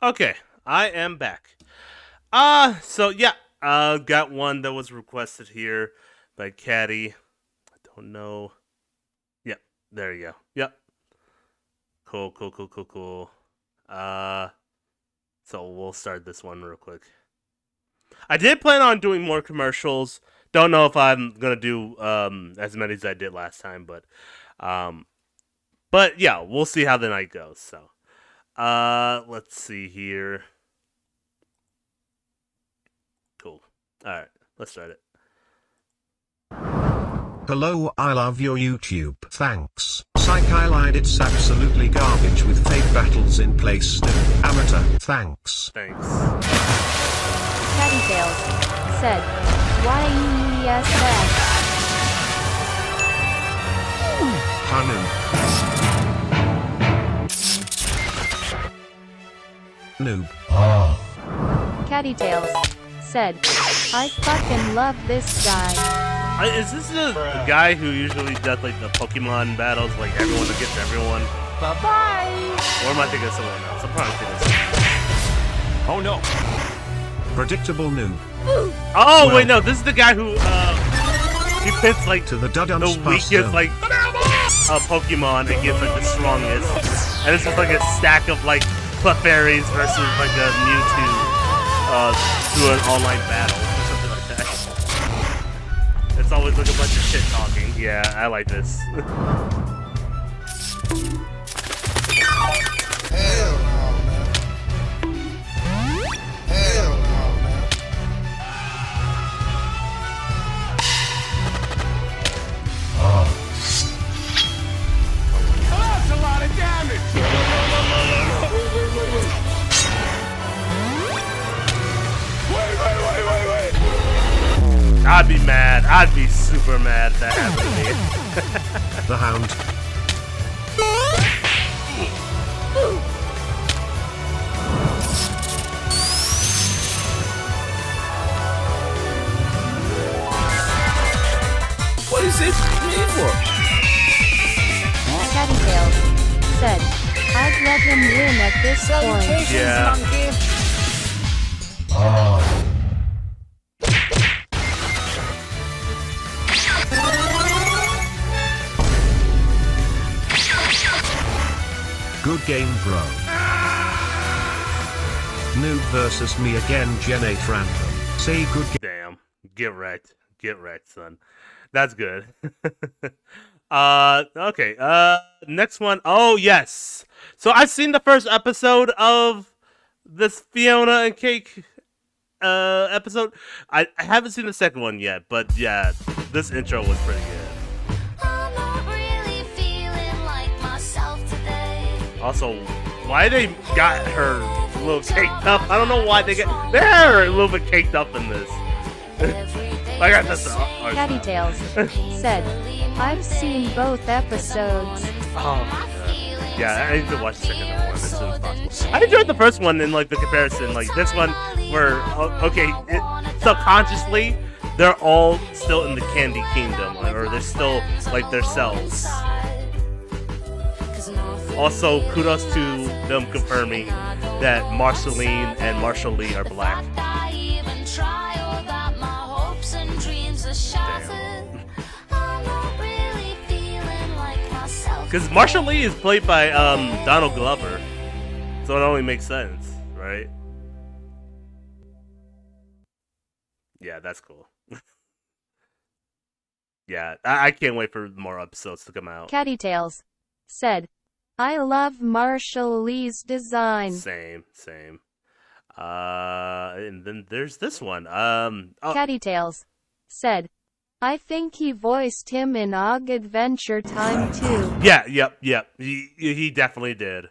Okay, I am back. So yeah, got one that was requested here by Caddy. I don't know. Yep, there you go. Yep. Cool, cool, cool, cool, cool. Uh, so we'll start this one real quick. I did plan on doing more commercials. Don't know if I'm gonna do as many as I did last time, um, but yeah, we'll see how the night goes. So, let's see here. Cool. All right, let's start it. Hello, I love your YouTube. Thanks. Psych, I lied, it's absolutely garbage with fake battles in place still. Amateur. Thanks. Thanks. Cattytails said, YESS. Hanu. Noob. Cattytails said, I fucking love this guy. Is this the guy who usually does like the Pokemon battles, like everyone against everyone? Bye-bye! Or am I thinking of someone else? I'm probably thinking of someone else. Oh no. Predictable noob. Oh, wait, no, this is the guy who, he pits like to the weakest, like, Pokemon against like the strongest. And it's just like a stack of like Clefairies versus like a Mewtwo, to an online battle or something like that. It's always like a bunch of shit talking. Yeah, I like this. Hell no, man. Hell no, man. Oh, that's a lot of damage! Wait! I'd be mad. I'd be super mad if that happened to me. The Hound. What is this need for? Cattytails said, I'd let him win at this point. Yeah. Good game, bro. Noob versus me again, Gen8 random. Say good game. Damn. Get wrecked. Get wrecked, son. That's good. Okay. Next one. Oh, yes. So I've seen the first episode of this Fiona and Cake episode. I haven't seen the second one yet, but yeah, this intro was pretty good. Also, why they got her a little caked up? I don't know why they're a little bit caked up in this. I got this. Cattytails said, I've seen both episodes. Oh my god. Yeah, I need to watch the second one as soon as possible. I enjoyed the first one in like the comparison. Like this one, where subconsciously they're all still in the Candy Kingdom, or they're still like their selves. Also, kudos to them confirming that Marceline and Marshall Lee are black. Because Marshall Lee is played by Donald Glover, so it only makes sense, right? Yeah, that's cool. Yeah, I can't wait for more episodes to come out. Cattytails said, I love Marshall Lee's design. Same. And then there's this one. Cattytails said, I think he voiced him in Og Adventure Time too. Yeah, yep. He definitely did.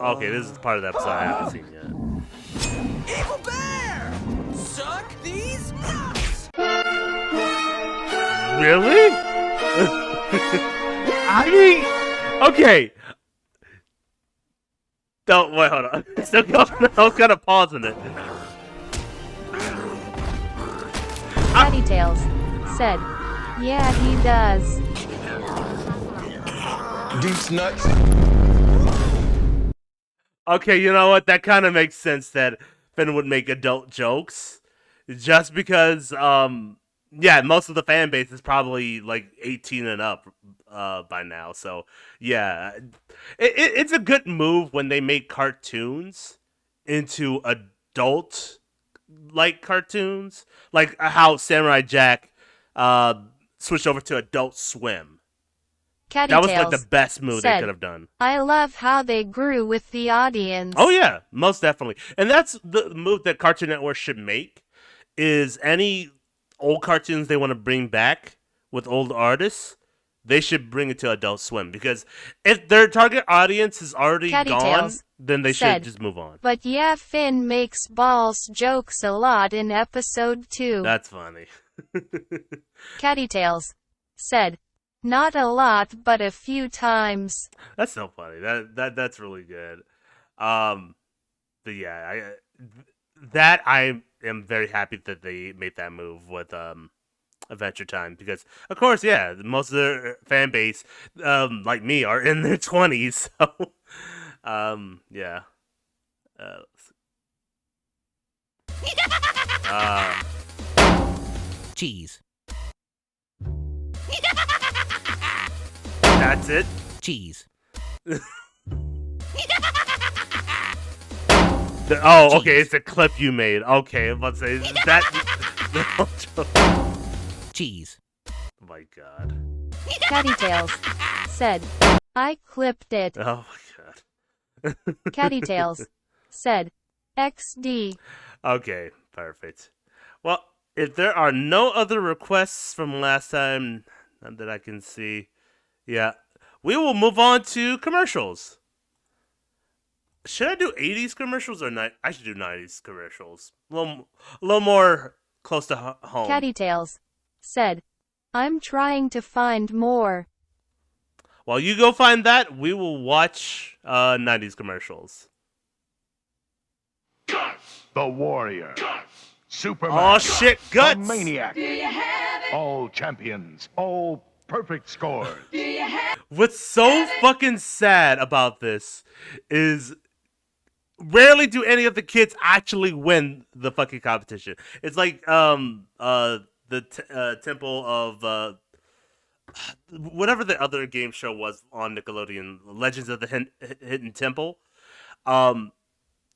Okay, this is part of the episode I haven't seen yet. Evil bear! Suck these nuts! Really? I mean, okay. Don't wait. Hold on. Still going. I was kind of pausing it. Cattytails said, yeah, he does. Deuce nuts. Okay, you know what? That kind of makes sense that Finn would make adult jokes, just because yeah, most of the fan base is probably like 18 and up by now. So yeah, it's a good move when they make cartoons into adult like cartoons, like how Samurai Jack uh switched over to Adult Swim. Catty That was like the Tails best move they could said, have done. I love how they grew with the audience. Oh yeah, most definitely. And that's the move that Cartoon Network should make, is any old cartoons they want to bring back with old artists, they should bring it to Adult Swim, because if their target audience is already Catty gone, Tails then they should said, just move on. But yeah, Finn makes balls jokes a lot in episode 2. That's funny. Catty Tails said, not a lot, but a few times. That's so funny. That's really good. But yeah, I am very happy that they made that move with Adventure Time, because of course, yeah, most of their fan base, like me, are in their 20s. So yeah. Cheese. That's it. Cheese. Oh, okay, it's a clip you made. Okay, I'm about to say that. Cheese. Oh my god. Catty Tails said, I clipped it. Oh my god. Catty Tails said, XD. Okay, perfect. Well, if there are no other requests from last time, none that I can see, yeah, we will move on to commercials. Should I do 80s commercials or I should do 90s commercials? A little more close to home. Catty Tails said, I'm trying to find more. While you go find that, we will watch 90s commercials. The Warrior. Superman. Oh shit, Guts! The Maniac. All champions. All perfect scores. What's so fucking sad about this is rarely do any of the kids actually win the fucking competition. It's like the Temple of whatever the other game show was on Nickelodeon, Legends of the Hidden Temple.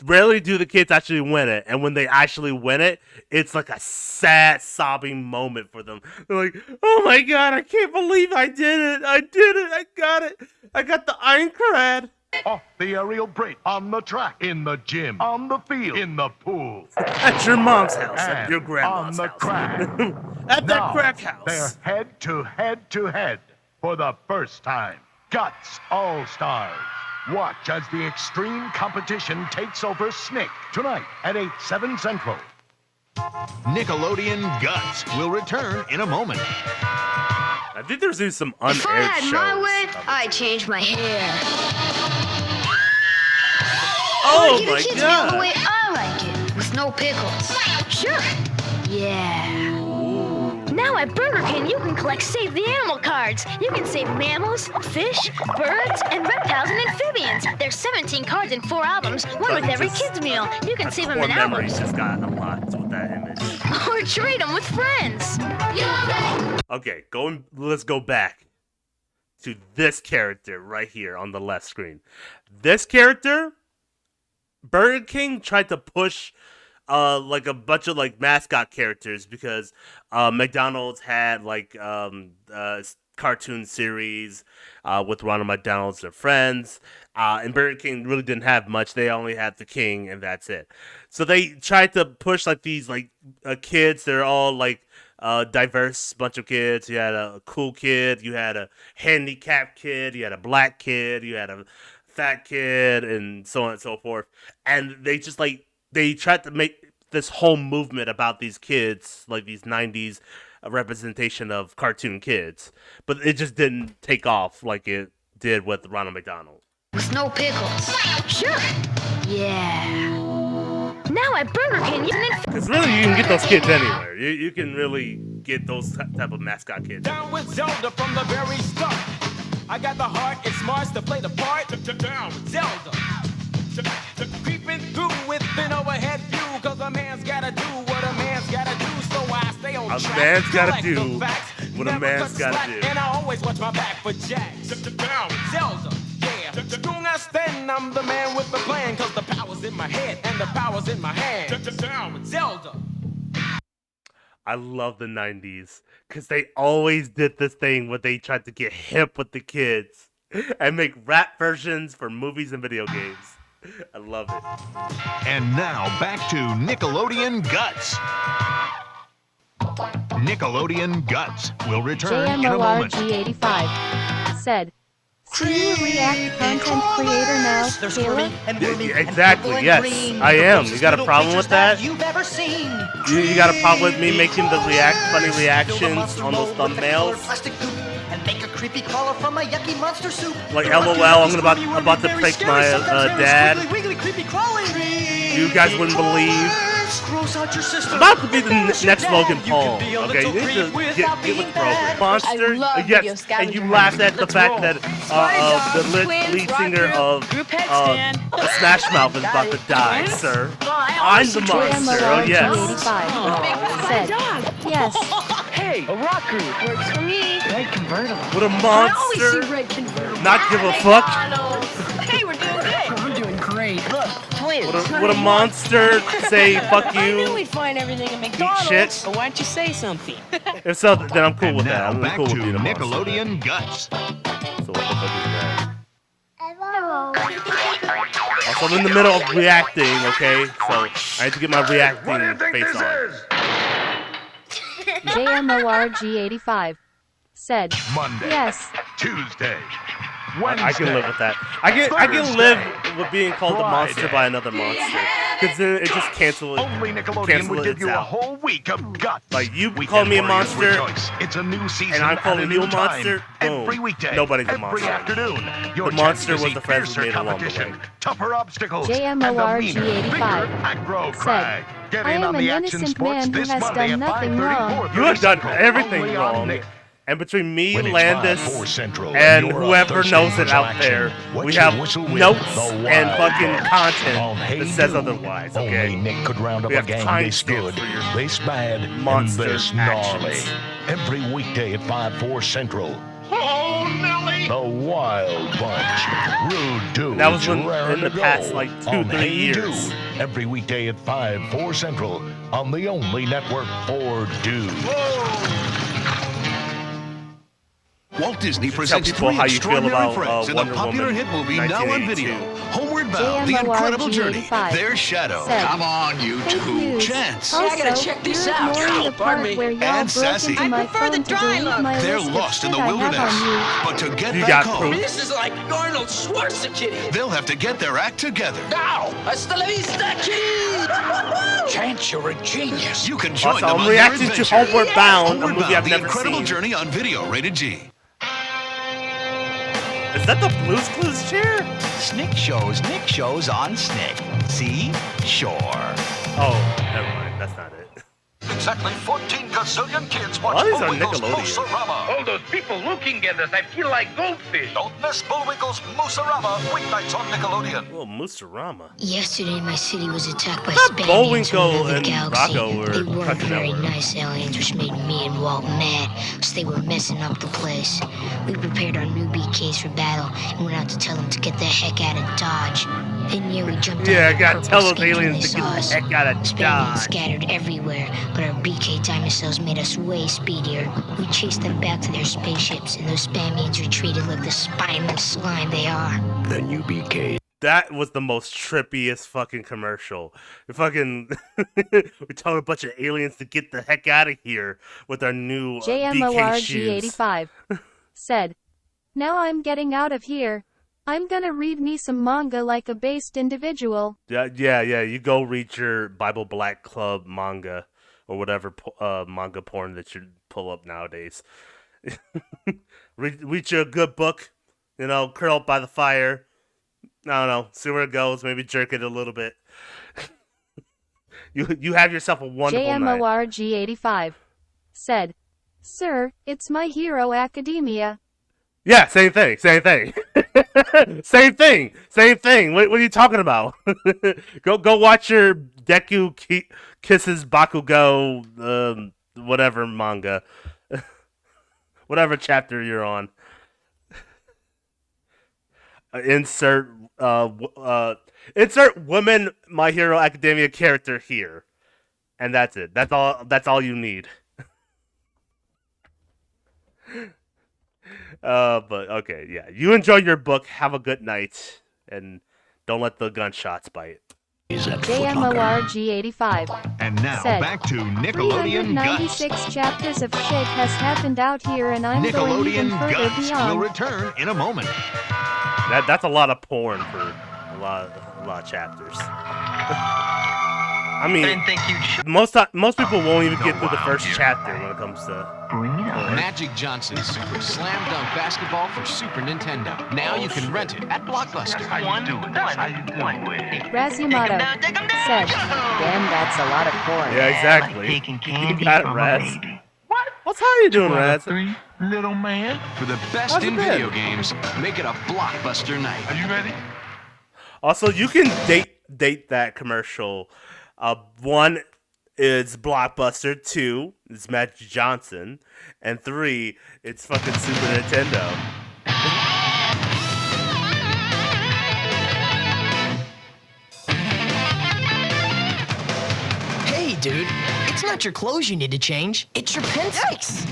Rarely do the kids actually win it, and when they actually win it, it's like a sad, sobbing moment for them. They're like, "Oh my god, I can't believe I did it! I did it! I got it! I got the ironclad!" Off the aerial bridge, on the track, in the gym, on the field, in the pool, At your mom's house, at and your grandma's on the house, crack. at that Now, crack house. They're head to head for the first time. Guts All-Stars. Watch as the extreme competition takes over Snick tonight at 8/7 Central. Nickelodeon Guts will return in a moment. I think there's some unaired If I had shows. my way, I'd change my hair. Oh Give the my kids meal the god! way I like it, with no pickles. Sure. Yeah. Now at Burger King, you can collect Save the Animal cards. You can save mammals, fish, birds, and reptiles and amphibians. There's 17 cards in 4 albums, one with every kid's meal. You can save them in memories albums. just got a lot with that image. Or trade them with friends. Okay, let's go back to this character right here on the left screen. This character, Burger King tried to push like a bunch of like mascot characters, because McDonald's had like cartoon series with Ronald McDonald's and friends, and Burger King really didn't have much. They only had the King, and that's it. So they tried to push like these like kids. They're all like diverse bunch of kids. You had a cool kid, you had a handicapped kid, you had a black kid, you had a fat kid, and so on and so forth. And they just like they tried to make this whole movement about these kids, like these 90s representation of cartoon kids, but it just didn't take off like it did with Ronald McDonald. With no pickles. Sure. Yeah. Now at Burger King, you can... Because really, you can get those kids anywhere. You can really get those type of mascot kids. Down with Zelda from the very start. I got the heart and smarts to play the part. Down with Zelda. Creeping through with an overhead view, cause a man's gotta do what a man's gotta do, so I stay on A track. man's gotta collect do the facts, what a never man's cut gotta slack, do. And I always watch my back for jacks. Zelda, yeah. You understand I'm the man with the plan, cause the power's in my head and the power's in my hand. Zelda. I love the 90s because they always did this thing where they tried to get hip with the kids and make rap versions for movies and video games. I love it. And now back to Nickelodeon Guts. Nickelodeon Guts will return in a moment. JMORG85 said, "See you React content creator now, Caleb?" Exactly, yes, I am. You got a problem with that? You got a problem with me making the funny reactions on those thumbnails? Like, LOL, I'm about to prank my dad. You guys wouldn't believe. I'm about to be the next Logan Paul. Okay, you need to get with the program. Monster, yes, and you laughed at the fact that the lead singer of Smash Mouth is about to die, sir. I'm the monster. Oh yes. Said, "Yes." Hey, a rock group works for me. Red convertible. What a monster! Not give a fuck. Hey, we're doing good. I'm doing great. Look, twins. What a monster! Say fuck I knew you. we'd find everything at McDonald's. shit. So why don't you say something? If so, then I'm cool And with that. now I'm back cool to with being a monster. Nickelodeon Guts. So what the fuck is that? Also, I'm in the middle of reacting, okay? So I need to get my reacting face on. JMORG85 said, Monday, "Yes." Tuesday, Wednesday. I can live with that. I can live with being called a monster by another monster, because then it just Only Nickelodeon would give you a out. whole week of guts. Like, you Weekend call me a Warriors monster, rejoice. It's a new season and I'm calling and a you new a monster. time. Boom. Every weekday, Nobody's a every monster. afternoon. Your The monster chance to was the see friends we fiercer made along the competition, way. tougher obstacles, and the meaner, JMORG85 bigger aggro said, crag. Get "I in am on an the action innocent sports man who this has Monday done at nothing 5:30, wrong." 4:30 You have done Central, everything only on wrong. Nick. And between me, When it's Landis, 5-4 Central, and you're up whoever Thursday knows for it some out action. there, What we you have whistle with, notes the and Wild fucking Bunch. content On Hey that says You, otherwise, Only okay? Nick could round up We a have gang this timestamps good, for your this bad, and monster this gnarly. actions. Every weekday at 5-4 Central. Oh, Nelly! The Wild Bunch. Rude dudes. That was when- raring in the to past, go like, on 2-3 Hey years. You, every weekday at 5-4 Central on the only network for dudes. Walt Disney Tell presents people 3 how you feel extraordinary about friends in the Wonder popular Woman hit movie now on video. 1982. Homeward Bound, The Incredible Journey, JMORG85 Their Shadow. said, Come on, you "Fake two. news. Chance. Also, I gotta check this you're out. ignoring the Oh, pardon part me. where y'all And broke Sassy. into I my prefer phone the to dry delete look. my They're list of lost in shit the I have wilderness. on you." But to get You back got home, proof? This is like Arnold Schwarzenegger. they'll have to get their act together. Now, hasta la vista, kid. Chance, you're a genius. You can join Also, them I'm on their reacting to adventure. Homeward Bound, a Homeward movie I've Bound, The never Incredible seen. Journey on video, rated G. Is that the Blue's Clues chair? Nick shows on Snick. See? Sure. Oh, never mind. That's not it. Exactly 14 gazillion kids All watch these are Bullwinkle's Nickelodeon. Moose-a-Rama. All those people looking at us, I feel like goldfish. Don't miss Bullwinkle's Moose-a-Rama weeknights on Nickelodeon. Oh, Moose-a-Rama. Yesterday, my city was attacked by thought Spaniards Bullwinkle from another and galaxy. Rocco were They weren't Cartoon very Network. nice aliens, which made me and Walt mad, so they were messing up the place. We prepared our new BKs for battle and went out to tell them to get the heck out of Dodge. They nearly jumped Yeah, I out of gotta the tell purple those skins when aliens they to get saw the us. heck out of Spaniards Dodge. scattered everywhere, but our BK diamond cells made us way speedier. We chased them back to their spaceships, and those Spaniards retreated like the spineless slime they are. The new BK. That was the most trippiest fucking commercial. We fucking we told a bunch of aliens to get the heck out of here with our new BK shoes. JMORG85 said, "Now I'm getting out of here. I'm gonna read me some manga like a based individual." Yeah. You go read your Bible Black Club manga or whatever manga porn that you pull up nowadays. read you a good book, curl up by the fire. I don't know, see where it goes. Maybe jerk it a little bit. You have yourself a wonderful night. JMORG85 said, "Sir, it's My Hero Academia." Yeah, same thing. Same thing. Same thing. What are you talking about? Go watch your Deku Kisses Bakugo whatever manga. Whatever chapter you're on. Insert woman My Hero Academia character here. And that's it. That's all you need. But okay, yeah. You enjoy your book. Have a good night, and don't let the gunshots bite. JMORG85 And now said, back to Nickelodeon Guts. 396 chapters of shit has happened out here, and I'm going even Nickelodeon further Guts will beyond. return in a moment. That's a lot of porn for a lot of chapters. I mean, most people won't even get through the first chapter when it comes to porn. Magic Johnson's Super Slam Dunk Basketball for Super Nintendo. Now you can rent it at Blockbuster. Razumato said, damn, that's a lot of porn. Yeah, exactly. You got it, Raz. What's how you doing, Raz? Little man. For the best How's it in been? video games, make it a Blockbuster night. Are you ready? Also, you can date that commercial. One is Blockbuster, 2 is Magic Johnson, and 3 it's fucking Super Nintendo. Hey, dude, it's not your clothes you need to change. It's your pencils.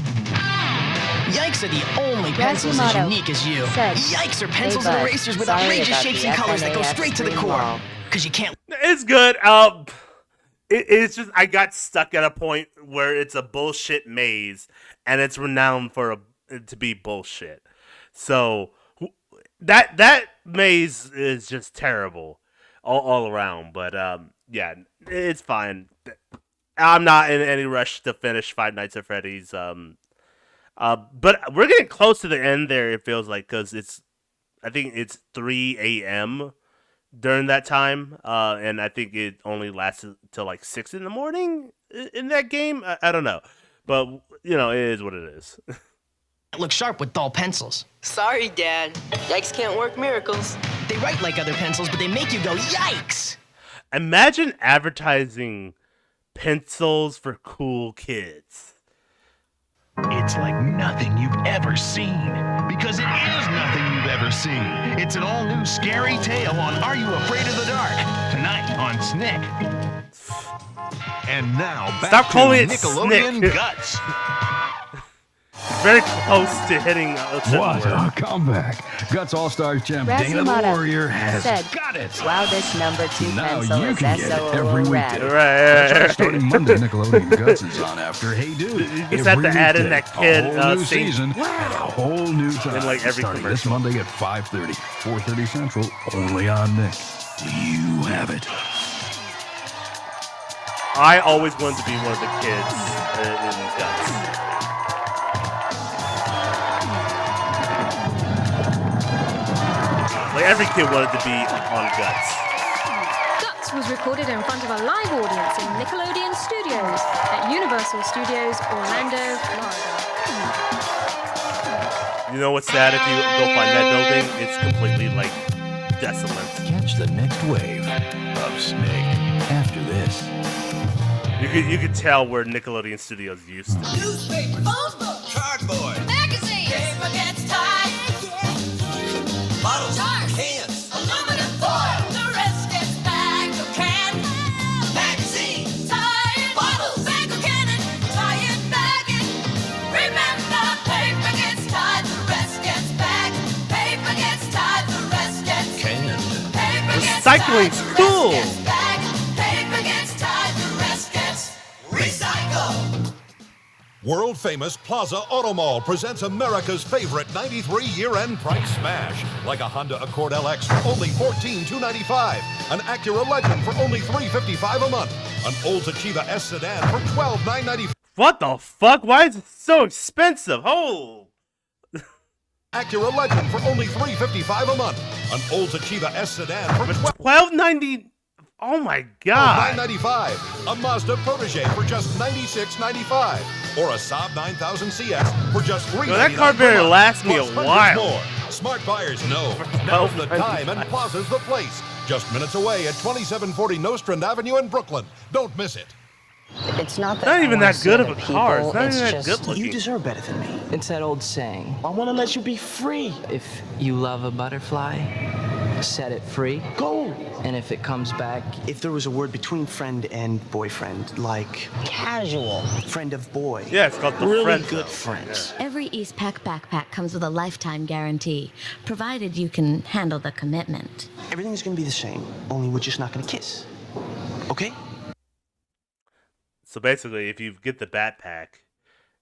Yikes are the only pencils as unique as you. Yikes are pencils and erasers with outrageous shapes and colors that go straight to the core. Because you can't... It's good. It's just I got stuck at a point where it's a bullshit maze, and it's renowned for to be bullshit. So that maze is just terrible all around. But yeah, it's fine. I'm not in any rush to finish Five Nights at Freddy's. But we're getting close to the end there. It feels like because I think it's 3 a.m. during that time, and I think it only lasted till like 6 in the morning in that game. I don't know, but you know, it is what it is. look sharp with dull pencils. Sorry, Dad. Yikes can't work miracles. They write like other pencils, but they make you go, yikes! Imagine advertising pencils for cool kids. It's like nothing you've ever seen. Because it is nothing you've ever seen. It's an all-new scary tale on Are You Afraid of the Dark? Tonight on Snick. And now back Stop calling it Nickelodeon Snick. Guts. Very close to hitting What a comeback. Guts All-Stars champ Dana the Warrior has got it. Wow, this number 2 Now pencil you is can get it every SOO weekday. rad. That's right, starting Monday, Nickelodeon Guts is on after Hey Dude. You just have to add in that kid a whole new sing- season and a whole new time. In, like, every starting this commercial. Monday at 5:30, 4:30 Central, only on Nick. You have it. I always wanted to be one of the kids in Guts. Like every kid wanted to be on Guts. Guts was recorded in front of a live audience in Nickelodeon Studios at Universal Studios, Orlando, Florida. You know what's sad? If you go find that building, it's completely like desolate. Catch the next wave of Snake after this. You could tell where Nickelodeon Studios used to be. Newspaper, phone book, cardboard, magazines, paper gets tied, bottles, jars, cans, aluminum foil, the rest gets bagged or canned. Magazines, tied, bottles, bag or cannon, tie it, bag it. Remember, paper gets tied, the rest gets bagged. Paper gets tied, the rest gets canned. Paper gets Recycling's tied, the cool. rest gets bagged. Paper gets tied, the rest gets recycled. World famous Plaza Auto Mall presents America's favorite 93 year-end price smash. Like a Honda Accord LX for only $14,295. An Acura Legend for only $355 a month. An Olds Achieva S sedan for $12,995. What the fuck? Why is it so expensive? Oh! Acura Legend for only $355 a month. An Olds Achieva S sedan for $12.90. Oh my god! $995. A Mazda Protege for just $96.95. Or a Saab 9000 CS for just $399. Yo, that car better last me a Plus hundreds while. more. Smart buyers know. Now's the time and Plaza's the place. Just minutes away at 2740 Nostrand Avenue in Brooklyn. Don't miss it. It's not that Not even I wanna that good of say a to car. It's people, not even that just good looking. you deserve better than me. It's that old saying. I want to let you be free. If you love a butterfly, set it free. Go. And if it comes back, If there was a word between friend and boyfriend, like casual. friend of boy. Yeah, it's called the really friend good zone. friends. Every Eastpak backpack comes with a lifetime guarantee, provided you can handle the commitment. Everything's gonna be the same, only we're just not gonna kiss. Okay? So basically, if you get the backpack,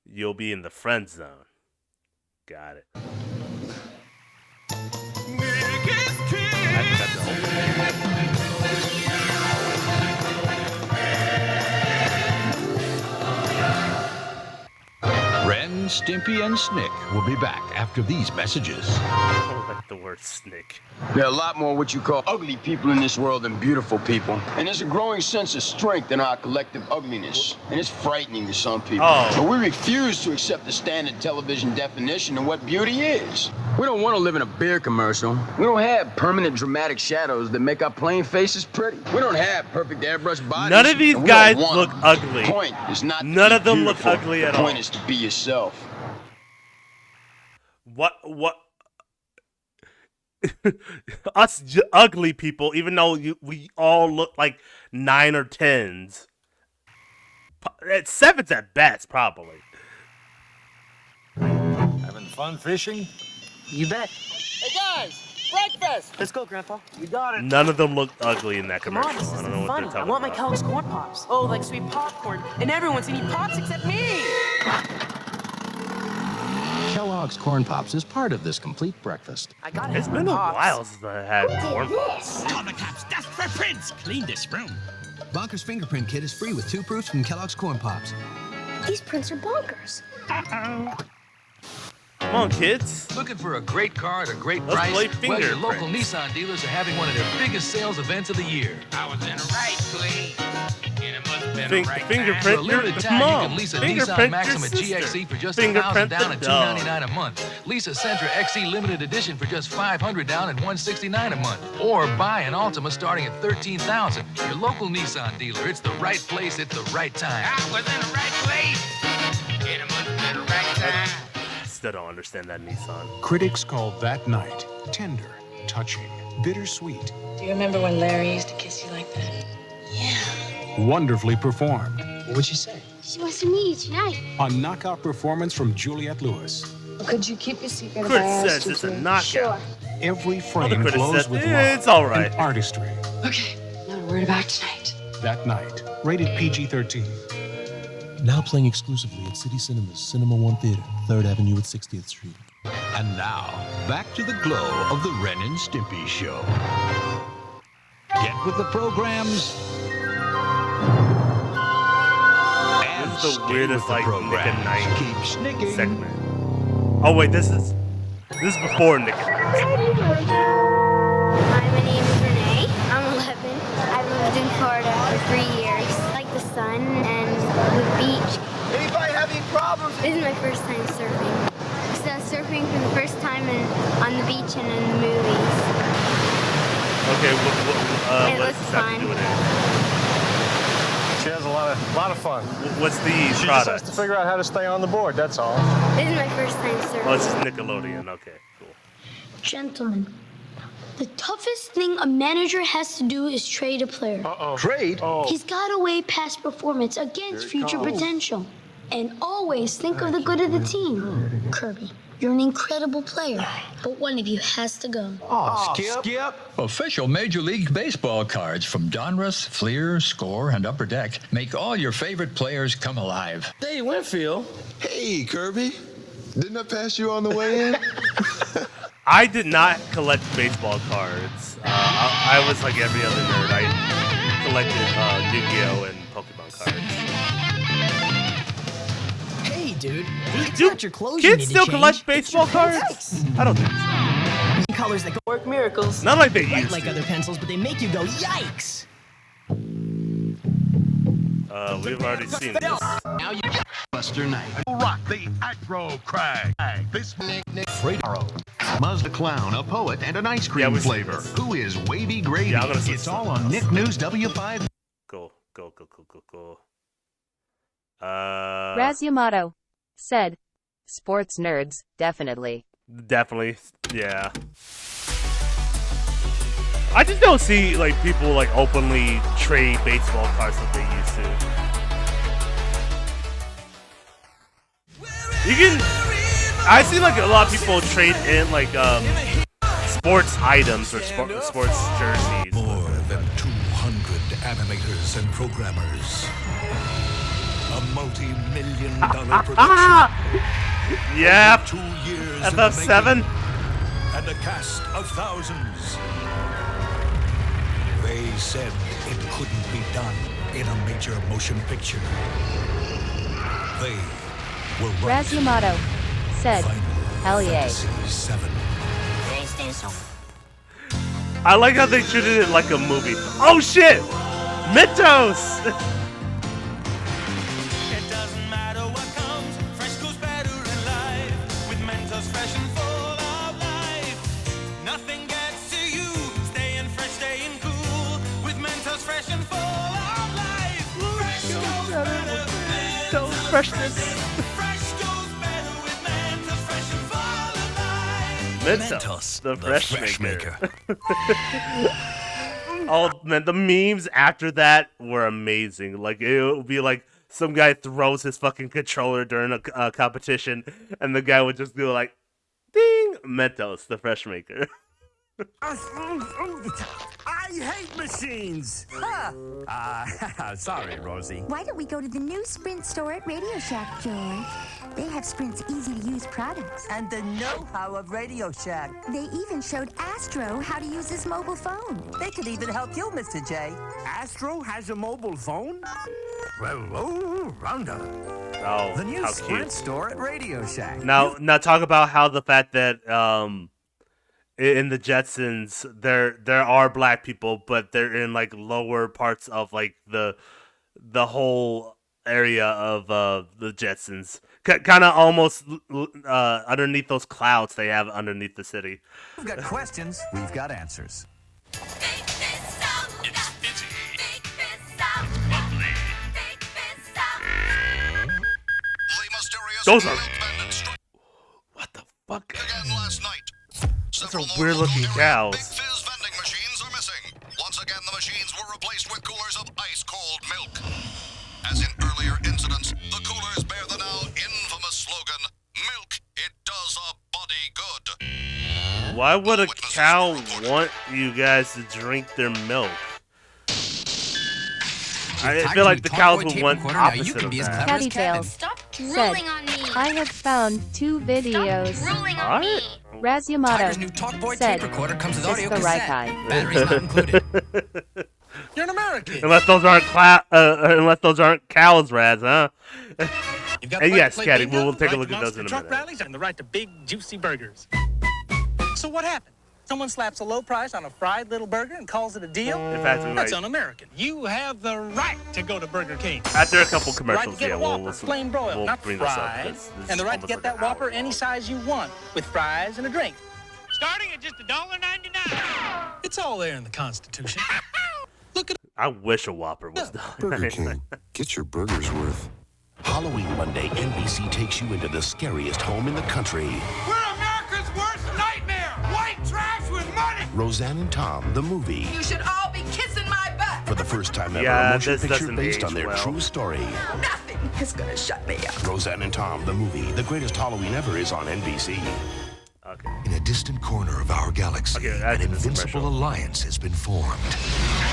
you'll be in the friend zone. Got it. I forgot the whole Ren, Stimpy, and Snick will be back after these messages. I don't like the word snick. There are a lot more what you call ugly people in this world than beautiful people. And there's a growing sense of strength in our collective ugliness. And it's frightening to some people. But we refuse to accept the standard television definition of what beauty is. We don't want to live in a beer commercial. We don't have permanent dramatic shadows that make our plain faces pretty. We don't have perfect airbrush bodies. None of these and we guys don't want look them. ugly. The point is not to None be of them look beautiful. ugly at The all. point is to be yourself. What? Us ugly people, even though we all look like 9 or 10s. At 7s at best, probably. Having fun fishing? You bet. Hey guys, breakfast. Let's go, Grandpa. You got it. None of them look ugly in that Come on, commercial. this I don't isn't know what funny. they're I talking want my about. Kellogg's Corn Pops. Oh, like sweet popcorn. And everyone's eating pops except me. Kellogg's Corn Pops is part of this complete breakfast. I gotta It's have been my a pops. while since I had corn pops. Thundercats, dust for prints. Clean this room. Bonker's Fingerprint Kit is free with 2 proofs from Kellogg's Corn Pops. These prints are bonkers. Come on, kids. Looking for a great car at a great Let's price? play Well, your fingerprints. local Nissan dealers are having one of their biggest sales events of the year. I was in the right place. And it must have been the right fingerprint For a your limited time, mom. you can lease a Nissan Fingerprint Maxima your sister. GXE for just Fingerprint $1,000 down the and dog. $299 a month. Lease a Sentra XE limited edition for just $500 down and $169 a month. Or buy an Altima starting at $13,000. Your local Nissan dealer. It's the right place at the right time. I was in the right place. And it must have been the right time. Still don't understand that Nissan. Critics called that night tender, touching, bittersweet, Do you remember when Larry used to kiss you like that? wonderfully performed. What'd she say? She wants to meet you tonight. A knockout performance from Juliette Lewis. Could you keep your secret Chris says it's a knockout. Sure. Every Other frame critics glows said, with "Eh, love it's all right." and artistry. Okay, not a word about tonight. That night, rated PG-13. Now playing exclusively at City Cinemas, Cinema One Theater, 3rd Avenue at 60th Street. And now, back to the glow of the Ren and Stimpy Show. Get with the programs. And This is the stay weirdest with the like Nick programs. at Night Keep snicking. segment. Oh wait, this is before Nick at Night. Hi, my name is Renee. I'm 11. I've lived in Florida for 3 years. I like the sun and the beach. Anybody have any problems? This is my first time surfing. So surfing for the first time on the beach and in the movies. Okay, It what does looks this have to fun. do with it? She has a lot of fun. What's the She just product? has to figure out how to stay on the board, that's all. This is my first time surfing. Oh, it's just Nickelodeon. Okay, cool. Gentlemen, the toughest thing a manager has to do is trade a player. Trade? He's got to weigh past performance against future potential. And always think of the good of the team. Kirby, you're an incredible player, but one of you has to go. Skip. Official Major League Baseball cards from Donruss, Fleer, Score, and Upper Deck make all your favorite players come alive. Hey, Winfield. Hey, Kirby. Didn't I pass you on the way in? I did not collect baseball cards. I was like every other nerd. I collected Yu-Gi-Oh and Pokemon cards. Hey, dude. It's Do not your clothes you kids need still to collect change. It's baseball your cards? pencils. I don't think so. Colors that go Work miracles. Not like they right used like to. other pencils, but they make you go, yikes! We've already seen this. Now you Buster Night. Rock the Acro Crag. This Nick Freight Buzz the Clown, a poet, and an ice cream flavor. Who is Wavy Gravy? Yeah, It's all on Nick News W5. Go. Raz Yamato said, "Sports nerds, definitely." Definitely, yeah. I just don't see like people like openly trade baseball cards like they used to. You can. I see like a lot of people trade in like sports items or sports jerseys. More than 200 animators and programmers. A multi-million-dollar production. Yeah. 2 years FF7. And a cast of thousands. They said it couldn't be done in a major motion picture. They were right. Raz Yamato said, "Hell yeah." I like how they treated it like a movie. Oh shit! Mentos! It doesn't matter what comes, fresh goes better in life. With Mentos fresh and full of life. Nothing gets to you, staying fresh, staying cool. With Mentos fresh and full of life. Fresh goes better with Mentos freshness. Fresh goes better with Mentos fresh and full of life. Mentos, the fresh maker. Oh man, the memes after that were amazing. Like it would be like some guy throws his fucking controller during a competition, and the guy would just go like, "Ding!" Mentos, the fresh maker. I hate machines. Sorry, Rosie. Why don't we go to the new Sprint store at Radio Shack, George? They have Sprint's easy-to-use products. And the know-how of Radio Shack. They even showed Astro how to use his mobile phone. They could even help you, Mr. J. Astro has a mobile phone? Well, Rhonda. Oh, The new how Sprint cute. store at Radio Shack. Now talk about how the fact that in the Jetsons there are black people, but they're in like lower parts of like the whole area of the Jetsons, kind of almost underneath those clouds they have underneath the city. We've got questions, we've got answers. Those are what the fuck? Those are weird looking cows. Once again, the machines were replaced with coolers of ice-cold milk. As in earlier incidents, the coolers bear the now infamous slogan, "Milk, it does a body good." Why would a cow want you guys to drink their milk? I feel like the cows would want opposite of that. Catty Tails said, "I have found 2 videos." What? Raz Yamato said, comes with "It's audio the right cassette. guy." Batteries not included. You're an American. Unless those aren't cows, Raz, huh? And yes, Caddy, we'll take a look at those in a truck minute. rallies and the right to big, juicy burgers. So what happened? Someone slaps a low price on a fried little burger and calls it a deal? In fact, we That's might- un-American. You have the right to go to Burger King. After a couple The right commercials, to get yeah, a we'll Whopper, plain broiled, not bring this up. fried. This And the is right to almost get like that an Whopper any size you want, with fries and a drink. Starting at just $1.99. It's all there in the Constitution. I wish a Whopper was done. Burger King. Get your burger's worth. Halloween Monday, NBC takes you into the scariest home in the country. We're America's worst nightmare! White trash with money! Roseanne and Tom, the movie. You should all be kissing my butt! For the first time ever, Yeah, a motion this picture doesn't based on age their well. true story. Nothing is gonna shut me up. Roseanne and Tom, the movie. The greatest Halloween ever is on NBC. In a distant corner of our galaxy, an invincible alliance has been formed.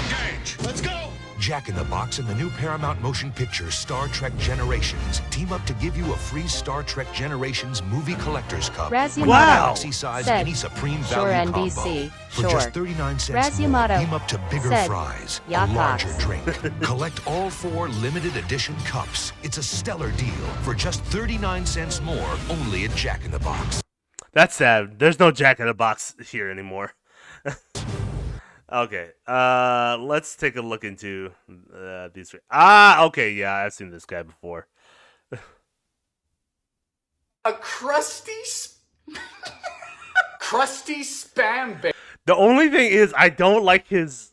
Engage! Let's go! Jack in the Box and the new Paramount motion picture Star Trek Generations team up to give you a free Star Trek Generations movie collector's cup. Raz with Yamato galaxy size said, any supreme "Sure, value NBC, combo. For sure." just 39 cents Raz more, Yamato team up to bigger said, fries, a "Ya larger Cox." drink. Collect all 4 limited edition cups. It's a stellar deal for just 39 cents more only at Jack in the Box. That's sad. There's no Jack in the Box here anymore. Okay, let's take a look into these. Okay, yeah, I've seen this guy before. A crusty crusty spam bake. The only thing is, I don't like his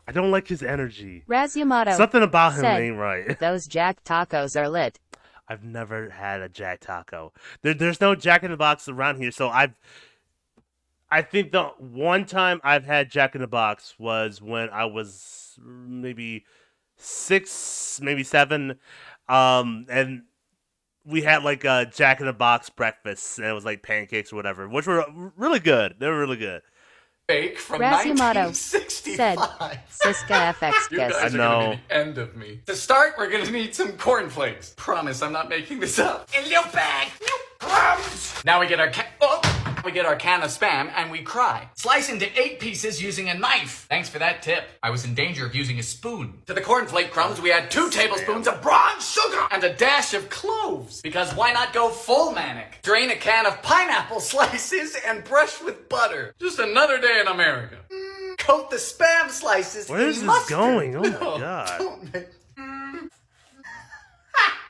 energy. Raziamato Something about him said, ain't right. Those Jack tacos are lit. I've never had a Jack taco. There's no Jack in the Box around here, so I think the one time I've had Jack in the Box was when I was maybe 6, maybe 7, and we had like a Jack in the Box breakfast, and it was like pancakes or whatever, which were really good. They were really good. Bake from Raziamato 1965. said, Siska FX You kiss. guys are gonna be the end of me. To start, we're gonna need some cornflakes. Promise, I'm not making this up. A little bag. Now we get our can of spam and we cry. Slice into 8 pieces using a knife. Thanks for that tip. I was in danger of using a spoon. To the cornflake crumbs, we add 2 tablespoons of brown sugar and a dash of cloves. Because why not go full manic? Drain a can of pineapple slices and brush with butter. Just another day in America. Coat the spam slices Where is in this mustard. going? Oh my No, god. don't make...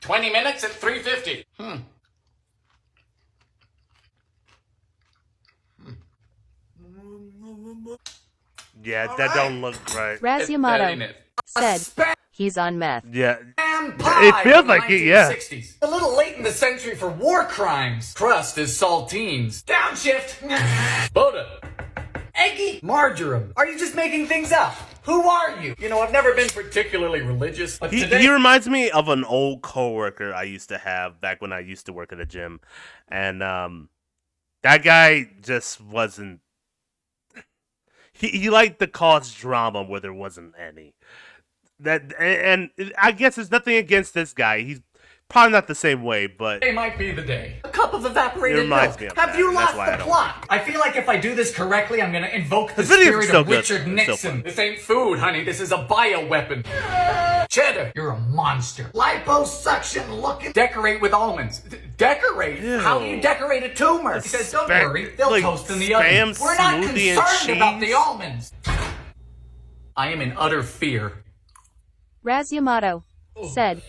20 minutes at 350. Yeah, that don't look right. Raziamato said, he's on meth. Yeah, Pie it feels from like it. Yeah. 1960s. A little late in the century for war crimes. Crust is saltines. Downshift. Boda. Eggy. Marjoram. Are you just making things up? Who are you? You know, I've never been particularly religious, but today... He reminds me of an old coworker I used to have back when I used to work at a gym, and that guy just wasn't. He liked to cause drama where there wasn't any. And I guess there's nothing against this guy. He's probably not the same way, but Today might be the day. A cup of evaporated reminds milk. me of Have that. you That's lost why I the don't plot? I feel like if I do this correctly, I'm gonna invoke the The video's spirit still of good. Richard It's still Nixon. fun. This ain't food, honey. This is a bioweapon. Cheddar, you're a monster. Liposuction looking. Decorate with almonds. Decorate? Ew. How do you decorate a tumor? He says, don't worry, they'll like toast in the spam oven. We're not smoothie and concerned about the cheese? almonds. I am in utter fear. Raziamato said,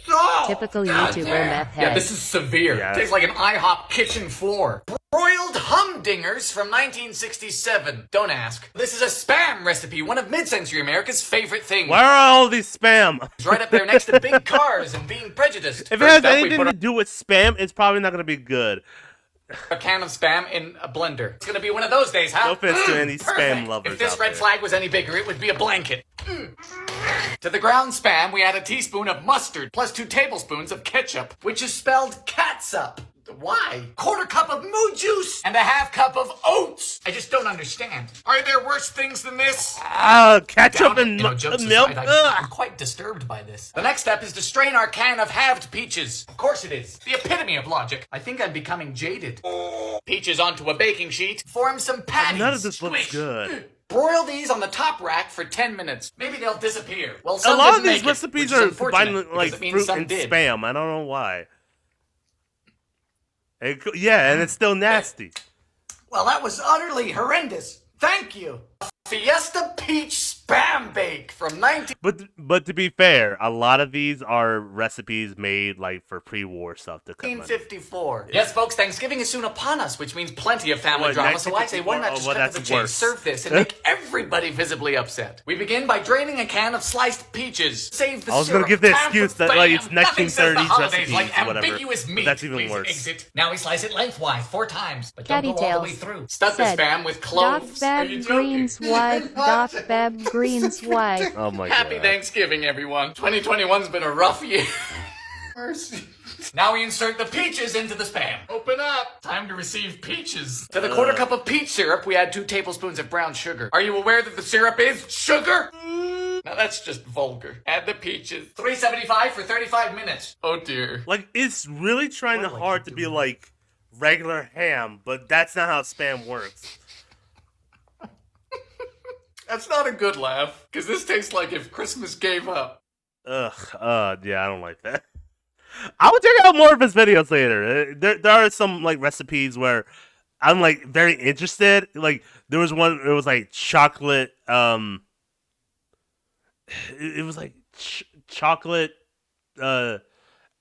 typical YouTuber meth head. Yeah, this is severe. Yeah. Tastes like an IHOP kitchen floor. Broiled humdingers from 1967. Don't ask. This is a spam recipe, one of mid-century America's favorite things. why are all these spam? It's right up there next to big cars and being prejudiced. If it First has up, we anything put to do with spam, it's probably not going to be good. a can of spam in a blender. It's gonna be one of those days, huh? No offense to any Perfect. spam lovers If this out red there. flag was any bigger, it would be a blanket. To the ground spam, we add a teaspoon of mustard plus 2 tablespoons of ketchup, which is spelled catsup. Why? Quarter cup of moo juice and a half cup of oats. I just don't understand. Are there worse things than this? Ketchup Down it. and You know, jokes milk? aside, I'm quite disturbed by this. The next step is to strain our can of halved peaches. Of course it is. The epitome of logic. I think I'm becoming jaded. Peaches onto a baking sheet. Form some patties. None of this looks Squish. good. Broil these on the top rack for 10 minutes. Maybe they'll disappear. Well, A some lot of didn't these make it, recipes which is are unfortunate, combining like because it means fruit some and did. spam. I don't know why. Yeah, and it's still nasty. Well, that was utterly horrendous. Thank you. Fiesta Peach Spam Bake from 19... But to be fair, a lot of these are recipes made like for pre-war stuff to come. 1954. Yes, folks, Thanksgiving is soon upon us, which means plenty of family What, drama, so I say why 1954? not just Well, cut to the that's chase, worse. serve this, and make everybody visibly upset. We begin by draining a can of sliced peaches. Save the I was gonna syrup. give the Time excuse for that like bam. it's Nothing says the 1930s holidays recipes like or whatever. ambiguous But meat. that's even Please worse. exit. Now we slice it lengthwise 4 times, but Catty don't go all the way Tails through. Stuff the said, spam with Doc cloves. Are you Beb joking? Green's wife, Doc Beb Green's wife. Oh my Happy god. Thanksgiving, everyone. 2021's been a rough year. Mercy. Now we insert the peaches into the spam. Open up. Time to receive peaches. To the quarter cup of peach syrup, we add 2 tablespoons of brown sugar. Are you aware that the syrup is sugar? Now that's just vulgar. Add the peaches. $3.75 for 35 minutes. Oh dear. Like it's really trying hard to be like regular ham, but that's not how spam works. That's not a good laugh, because this tastes like if Christmas gave up. Ugh. Yeah, I don't like that. I will check out more of his videos later. There are some like recipes where I'm like very interested. Like there was one. It was like chocolate. It was like chocolate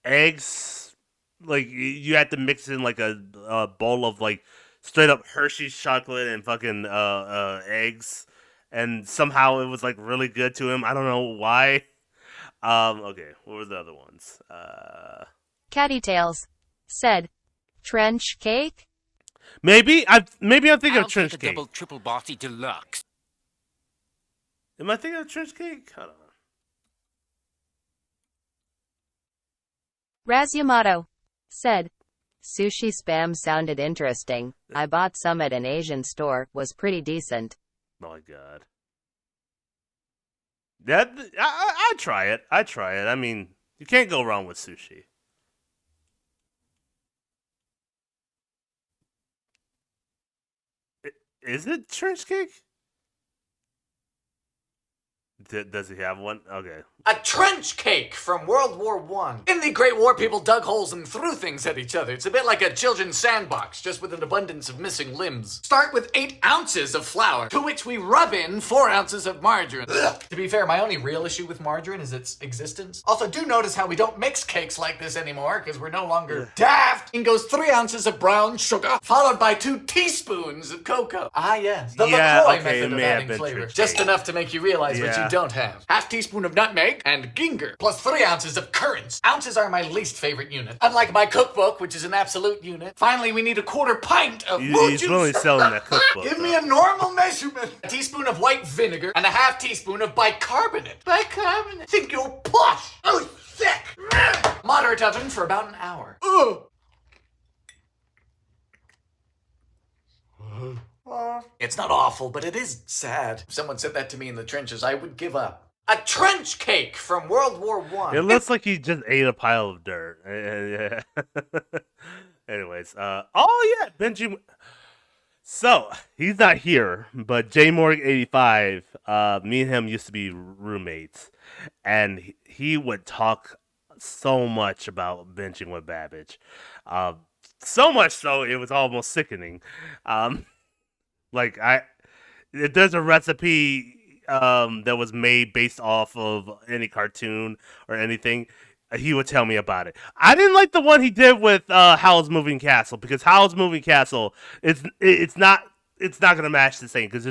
eggs. Like you had to mix in like a bowl of like straight up Hershey's chocolate and fucking eggs, and somehow it was like really good to him. I don't know why. Okay, what were the other ones? Cattytails said, trench cake? Maybe I'm thinking I'll of trench take a cake. double triple bossy deluxe. Am I thinking of trench cake? Hold on. Razyamato said, sushi spam sounded interesting. I bought some at an Asian store, was pretty decent. Oh my god. That I try it. I try it. I mean, you can't go wrong with sushi. Is it trench cake? Does he have one? Okay. A trench cake from World War I. In the Great War, people dug holes and threw things at each other. It's a bit like a children's sandbox, just with an abundance of missing limbs. Start with 8 ounces of flour, to which we rub in 4 ounces of margarine. Ugh. To be fair, my only real issue with margarine is its existence. Also, do notice how we don't mix cakes like this anymore, because we're no longer daft. In goes 3 ounces of brown sugar, followed by 2 teaspoons of cocoa. Ah, yes. The LaCroix method of adding flavor. Just enough to make you realize what you don't have. Half teaspoon of nutmeg and ginger, plus 3 ounces of currants. Ounces are my least favorite unit, unlike my cookbook, which is an absolute unit. Finally, we need a 1/4 pint of He's really selling that cookbook. Give me a normal measurement. A teaspoon of white vinegar and a half teaspoon of bicarbonate. Bicarbonate? Think you're plush. Oh, thick. Moderate oven for about an hour. Ugh. It's not awful, but it is sad. If someone said that to me in the trenches, I would give up. A trench cake from World War I. It looks like he just ate a pile of dirt. Yeah. Anyways, oh yeah, Benji. So he's not here, but J Morg 85. Me and him used to be roommates, and he would talk so much about benching with Babbage. So much so it was almost sickening. Like if there's a recipe that was made based off of any cartoon or anything, he would tell me about it. I didn't like the one he did with Howl's Moving Castle, because Howl's Moving Castle it's not gonna match the same, because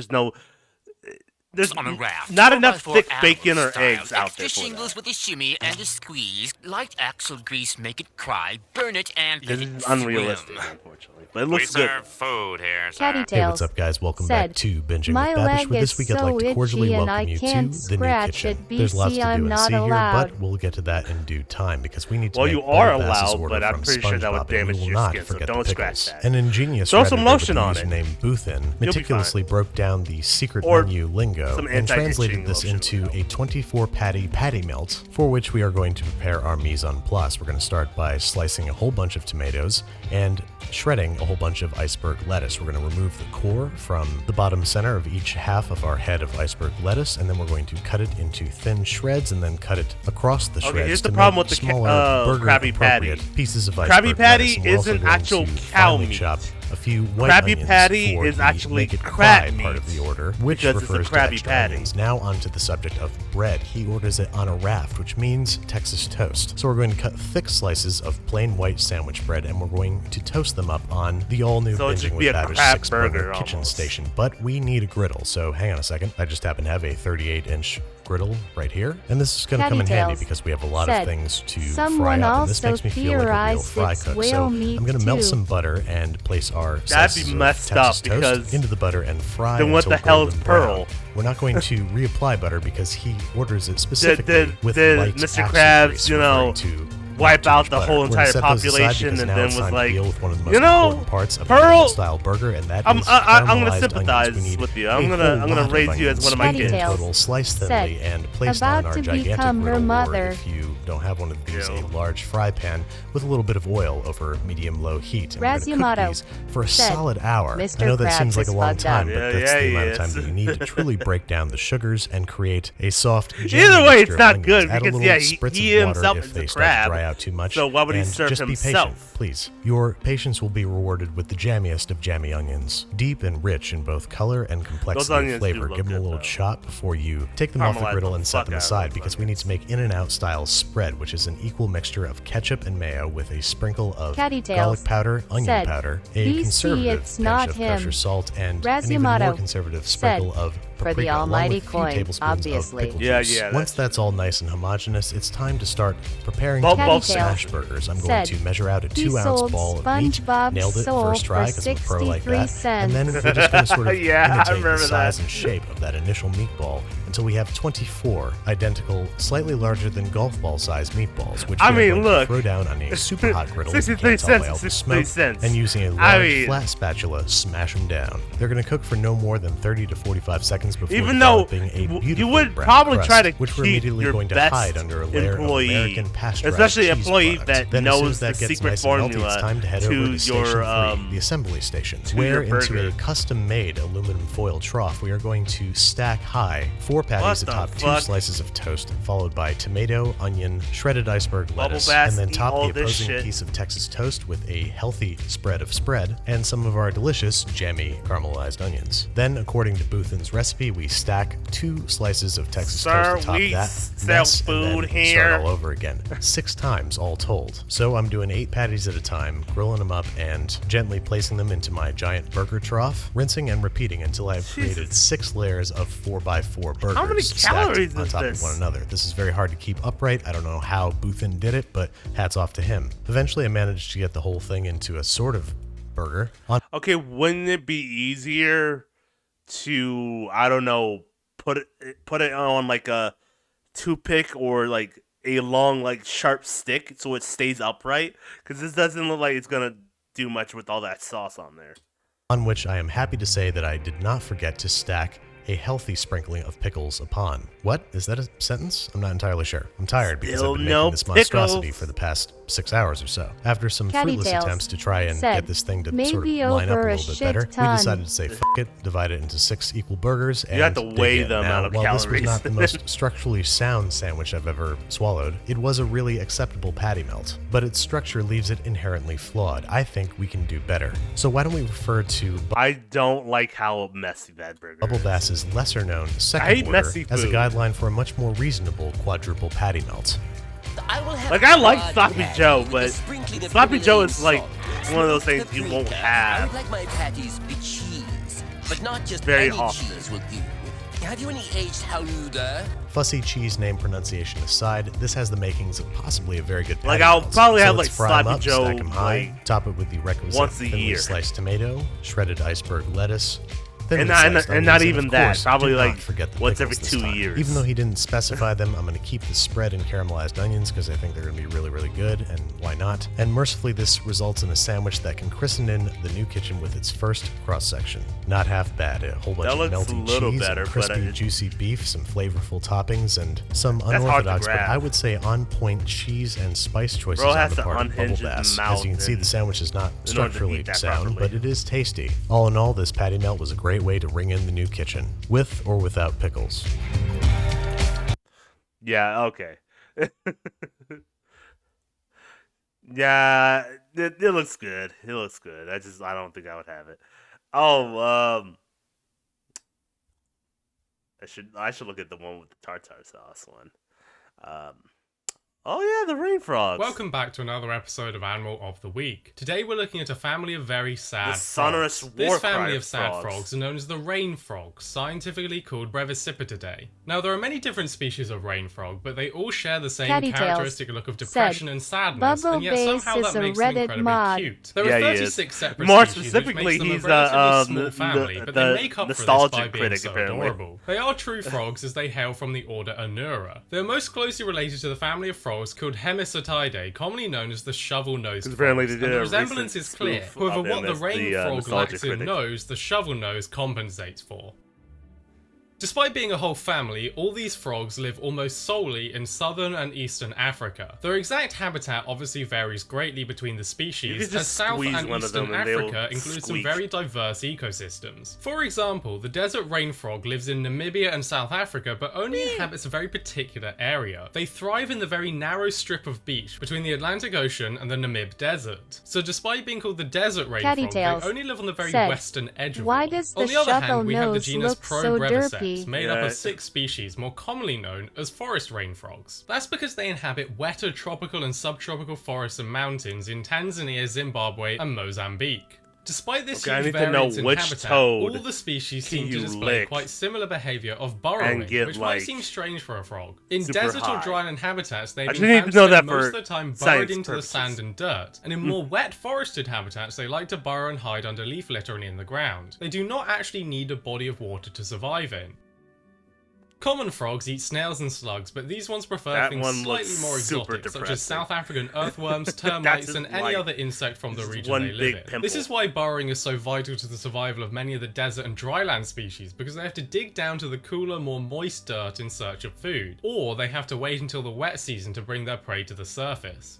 there's on a raft, not enough 4x4 thick bacon or style. eggs out there Extra for shingles that. with a shimmy and a squeeze. Light axle grease, make it cry. Burn it and let This it is unrealistic, swim. unfortunately, but it looks we good. serve food here, sir. Catty Hey, what's up, guys? Welcome back to Binging my with Babish. leg With is this week, I'd so like to cordially itchy and welcome I you to can't the new scratch kitchen. it. There's lots to BC, do I'm and not see here, allowed. but we'll get to that in due time because we need to Well, make you are Bob Bass's allowed, order but I'm from pretty sure that would SpongeBob, and damage we will your not skin, so forget don't the scratch pickles. that. An ingenious Throw some Redditor lotion with on the it. username Boothin You'll be meticulously broke down the secret Or menu lingo some and translated anti-itching this lotion into a 24 patty melt, for which we are going to prepare our mise en place. We're going to start by slicing a whole bunch of tomatoes and shredding a whole bunch of iceberg lettuce. We're going to remove the core from the bottom center of each half of our head of iceberg lettuce, and then we're going to cut it into thin shreds and then cut it across the shreds. Okay, here's the to problem make with the smaller burger Krabby Patty. appropriate pieces of iceberg Krabby Patty lettuce. And we're also isn't going actual to cow finely meat. chop a few white Krabby onions Patty for is the actually make it crab cry part of meat, the order, which because it's a refers to Krabby extra Patty. onions. Now onto the subject of bread. He orders it on a raft, which means Texas toast. So we're going to cut thick slices of plain white sandwich bread, and we're going to toast them up on the all-new So it should Binging be with a Babish crab 6-burner burger kitchen almost. station. But we need a griddle, so hang on a second. I just happen to have a 38-inch griddle right here, and this is going to come in handy Cattytails because we have a lot said, of things to fry someone up, and this also makes me feel like a real theorized fry it's cook. whale So meat I'm going to melt too. some butter and place our That'd slices be of messed Texas up toast because into the butter and fry then what until the hell is golden brown. Pearl? We're not going to reapply butter because he orders it specifically with did light Mr. axle Krabs, grease, you know, referring to wipe too out much the butter. whole We're gonna entire set those aside population because and now then it's was time to like, deal with one of the most you know, important parts of Pearl, a style burger, and that I'm is gonna caramelized sympathize onions. We need with you. a I'm whole gonna lot of raise you as onions, one of my 20 in kids. total, sliced said, thinly and placed about on our to gigantic become her griddle, mother. or if you don't have one of these, a large fry pan with a little bit of oil over medium-low heat. And we're going to cook Razyamato these for a said, solid hour. Mr. I know that Krabs seems like a is long fucked time, up. but that's the amount of time that you need to truly break down the sugars and create a soft, jammy Either way, mixture it's of not onions. good Add a because little yeah, spritz he of water himself if is they a start to crab. dry out too much. So why would he and serve just himself? be patient, please. Your patience will be rewarded with the jammiest of jammy onions, deep and rich in both color and complexity onions of do flavor. look Give them a good, little though. chop before you take them off the Caramelize griddle the and set fuck them out of aside those because we need to make In-N-Out style spread spread, which is an equal mixture of ketchup and mayo with a sprinkle of Cattytails garlic powder, onion said, powder, a "DC, conservative it's pinch not of him." kosher salt, and an even Razimato more conservative sprinkle said, of "For the paprika, along almighty with a few coin, tablespoons obviously." of pickle Yeah, juice. yeah, Once that's all nice and homogeneous, it's time to start preparing Both to said, smash burgers. I'm going said, to measure out a "He 2-ounce sold ball of meat. SpongeBob's Nailed it soul first try for because I'm a pro like 63 that. And then cents. we're just going to sort of Yeah, I imitate the remember size that. and shape of that initial meatball until we have 24 identical, slightly larger than golf ball sized meatballs, which I we are mean, going look. to throw down on a super hot griddle. You 63 can't tell by cents, all the 63 smoke, cents. and using a I large mean- flat spatula, smash them down. They're going to cook for no more than 30 to 45 seconds before Even though developing a you beautiful would brown probably crust, try to which we're keep immediately your going to best hide under a layer employee, of American pasteurized especially an cheese employee product. that Then as soon knows as that the gets secret nice and melty, formula it's time to head to over to Station 3, your, the assembly station, to where your into burger. a custom-made aluminum foil trough, we are going to stack high 4 patties What atop the 2 fuck? slices of toast, followed by tomato, onion, shredded iceberg lettuce, Bass, and then eat top all the this opposing shit. piece of Texas toast with a healthy spread of spread, and some of our delicious, jammy, caramelized onions. Then, according to Boothin's recipe, we stack 2 slices of Texas Sir, toast atop we that sell mess, and food then here. start all over again. 6 times all told. So I'm doing 8 patties at a time, grilling them up and gently placing them into my giant burger trough, rinsing and repeating until I've created 6 layers of 4x4 burgers How many stacked calories on is top this? of one another. This is very hard to keep upright. I don't know how Boothin did it, but hats off to him. Eventually I managed to get the whole thing into a sort of burger. Okay, wouldn't it be easier to, I don't know, put it on like a toothpick or like a long like sharp stick so it stays upright? Because this doesn't look like it's gonna do much with all that sauce on there. On which I am happy to say that I did not forget to stack a healthy sprinkling of pickles upon. What? Is that a sentence? I'm not entirely sure. I'm tired because Still I've been no making this monstrosity pickles. for the past 6 hours or so. After some fruitless Cattytails attempts to try and said, get this thing to sort of "Maybe line up a over a little bit shit better, ton." we decided to say f it, divide it into 6 equal burgers, and You have to dig weigh in. the Now, amount of while this was calories. not the most structurally sound sandwich I've ever swallowed, it was a really acceptable patty melt, but its structure leaves it inherently flawed. I think we can do better. So why don't we refer to I don't like how messy that burger Bubble is. Bass's lesser-known I second hate order messy as a food. guideline for a much more reasonable quadruple patty melt. Like, I like Sloppy Joe, but Sloppy Joe is like one of those things you won't I have. would like my patties with cheese, but not just Very any often. cheese will do. Have you any aged Haluda? Fussy cheese name pronunciation aside, this has the makings of possibly a very good patty Like, I'll melt. probably So have, let's like, fry 'em Sloppy up, Joe, stack 'em high, like, top it with the requisite once a thinly year. sliced tomato, shredded iceberg lettuce, thinly And not- sliced and not onions, even of that, course, probably, do not like, forget the once every pickles this 2 time. years. Even though he didn't specify them, I'm going to keep the spread and caramelized onions because I think they're going to be really, really good, and why not? And mercifully, this results in a sandwich that can christen in the new kitchen with its first cross-section. Not half bad. A whole bunch That of looks a melty little cheese, better, and but crispy, it- juicy beef, some flavorful toppings, and some hard to unorthodox, but grab. I would say on-point cheese and spice choices Bro on has the to part of Bubble unhinge his Bass. mouth As you can see, and- the sandwich is not in order to structurally eat that sound, properly. but it is tasty. All in all, this patty melt was a great way to ring in the new kitchen, with or without pickles. Yeah, okay. Yeah, it looks good. It looks good. I don't think I would have it. Oh, I should look at the one with the tartar sauce one. Oh yeah, the rain frogs. Welcome back to another episode of Animal of the Week. Today we're looking at a family of very sad The sonorous frogs. war This family cry of sad frogs. frogs are known as the rain frogs, scientifically called Brevicipitidae. Now there are many different species of rain frog, but they all share the same Cattytails characteristic look of depression said, and sadness, "Bubble and yet Bass somehow is that a makes them Reddit incredibly mod." cute. There Yeah, are he 36 is. separate More species, specifically, which makes them he's a relatively the small family, but the they make up for this nostalgic by being critic, so apparently. adorable. They are true frogs as they hail from the order Anura. They're most closely related to the family of frogs called Hemisotidae, commonly known as the shovel-nosed frogs. apparently they did And the a resemblance recent is clear. spoof However, of what him the as rain the, frog nostalgia lacks in critic. nose, the shovel nose compensates for. Despite being a whole family, all these frogs live almost solely in southern and eastern Africa. Their exact habitat obviously varies greatly between the You species, could as just South squeeze and one of Eastern them and they'll Africa includes some squeak. very diverse ecosystems. For example, the desert rain frog lives in Namibia and South Africa, but only inhabits a very particular area. They thrive in the very narrow strip of beach between the Atlantic Ocean and the Namib Desert. So despite being called the desert rain frog, they Cattytails only live on the very said, western edge of "Why one. does On the the other shovel hand, we have the nose genus look so Probreviceps, It's made up of 6 species, more commonly known as forest rain frogs. That's because they inhabit wetter tropical and subtropical forests and mountains in Tanzania, Zimbabwe, and Mozambique. Despite this huge variance in habitat, all the species seem to display quite similar behavior of burrowing, which might seem strange for a frog. In desert or dryland habitats, they've been found to spend most of the time burrowed into the sand and dirt, and in more wet forested habitats, they like to burrow and hide under leaf litter and in the ground. They do not actually need a body of water to survive in. Common frogs eat snails and slugs, but these ones prefer things slightly more exotic, such as South African earthworms, termites, and any other insect from the region they live in. This is why burrowing is so vital to the survival of many of the desert and dryland species, because they have to dig down to the cooler, more moist dirt in search of food, or they have to wait until the wet season to bring their prey to the surface.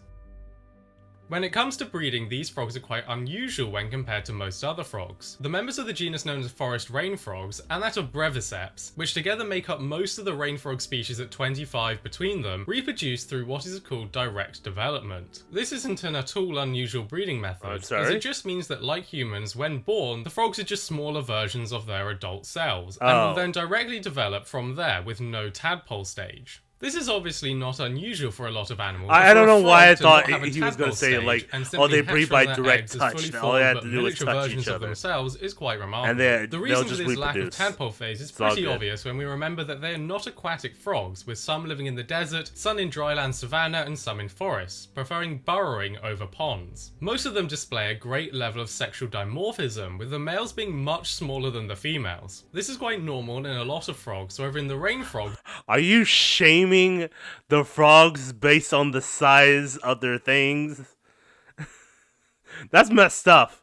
When it comes to breeding, these frogs are quite unusual when compared to most other frogs. The members of the genus known as forest rain frogs, and that of Breviceps, which together make up most of the rain frog species at 25 between them, reproduce through what is called direct development. This isn't an at all unusual breeding method, as it just means that like humans, when born, the frogs are just smaller versions of their adult selves, and will then directly develop from there with no tadpole stage. This is obviously not unusual for a lot of animals. I don't know why I thought he was going to say, like, oh, they breed by direct touch. All they have to do is touch each other. Themselves is quite remarkable. And the reason for this lack of tadpole phase is pretty obvious when we remember that they are not aquatic frogs, with some living in the desert, some in dryland savanna, and some in forests, preferring burrowing over ponds. Most of them display a great level of sexual dimorphism, with the males being much smaller than the females. This is quite normal in a lot of frogs, however in the rain frog... Are you shaming the frogs based on the size of their things? That's messed up.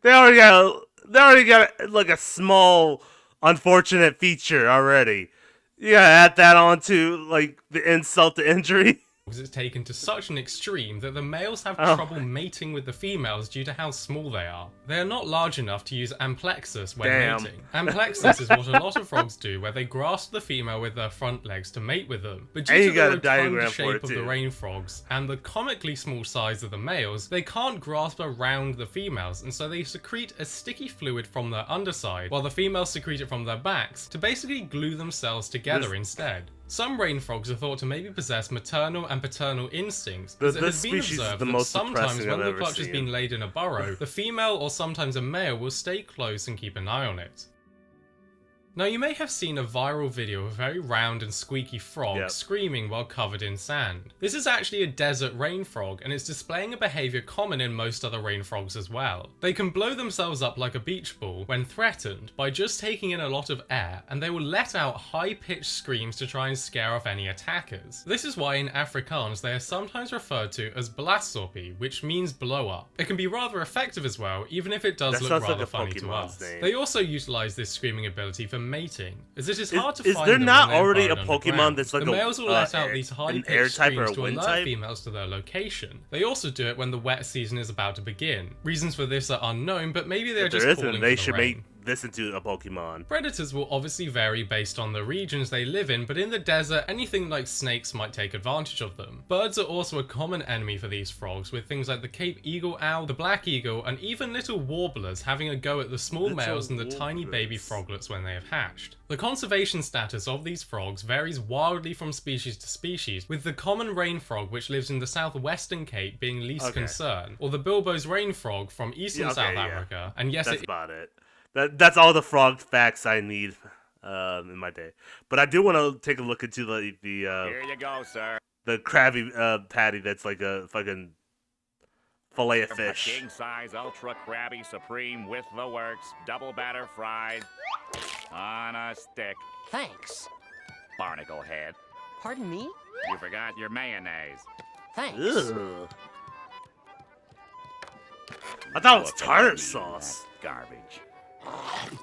They already got like a small unfortunate feature already. You gotta add that on to like the insult to injury. It's taken to such an extreme that the males have trouble mating with the females due to how small they are. They are not large enough to use amplexus when mating. Amplexus is what a lot of frogs do, where they grasp the female with their front legs to mate with them. But due to the rotund shape of the rain frogs and the comically small size of the males, they can't grasp around the females, and so they secrete a sticky fluid from their underside, while the females secrete it from their backs to basically glue themselves together instead. Some rain frogs are thought to maybe possess maternal and paternal instincts, as it has been observed that sometimes when the clutch has been laid in a burrow, the female or sometimes a male will stay close and keep an eye on it. Now you may have seen a viral video of a very round and squeaky frog screaming while covered in sand. This is actually a desert rain frog, and it's displaying a behaviour common in most other rain frogs as well. They can blow themselves up like a beach ball when threatened by just taking in a lot of air, and they will let out high-pitched screams to try and scare off any attackers. This is why in Afrikaans they are sometimes referred to as blaassoppie, which means blow up. It can be rather effective as well, even if it does look rather funny to us. They also utilise this screaming ability for mating, as it is hard to find them. Is there not already a Pokemon that's like the males will let out these high-pitched screams to alert females to their location. They also do it when the wet season is about to begin. Reasons for this are unknown, but maybe they're just calling for the rain. This into a Pokemon. Predators will obviously vary based on the regions they live in, but in the desert, anything like snakes might take advantage of them. Birds are also a common enemy for these frogs, with things like the Cape eagle owl, the black eagle, and even little warblers having a go at the small males and the tiny baby froglets when they have hatched. The conservation status of these frogs varies wildly from species to species, with the common rain frog, which lives in the southwestern Cape, being least concern, or the Bilbo's rain frog from eastern South Africa, and yes, that's about it. That's all the frog facts I need in my day. But I do want to take a look into the here you go, sir. The crabby patty that's like a fucking fillet of fish. King size ultra crabby supreme with the works, double batter fried on a stick. Thanks. Barnacle head. Pardon me? You forgot your mayonnaise. Thanks. Ugh. I thought it was tartar sauce. Garbage.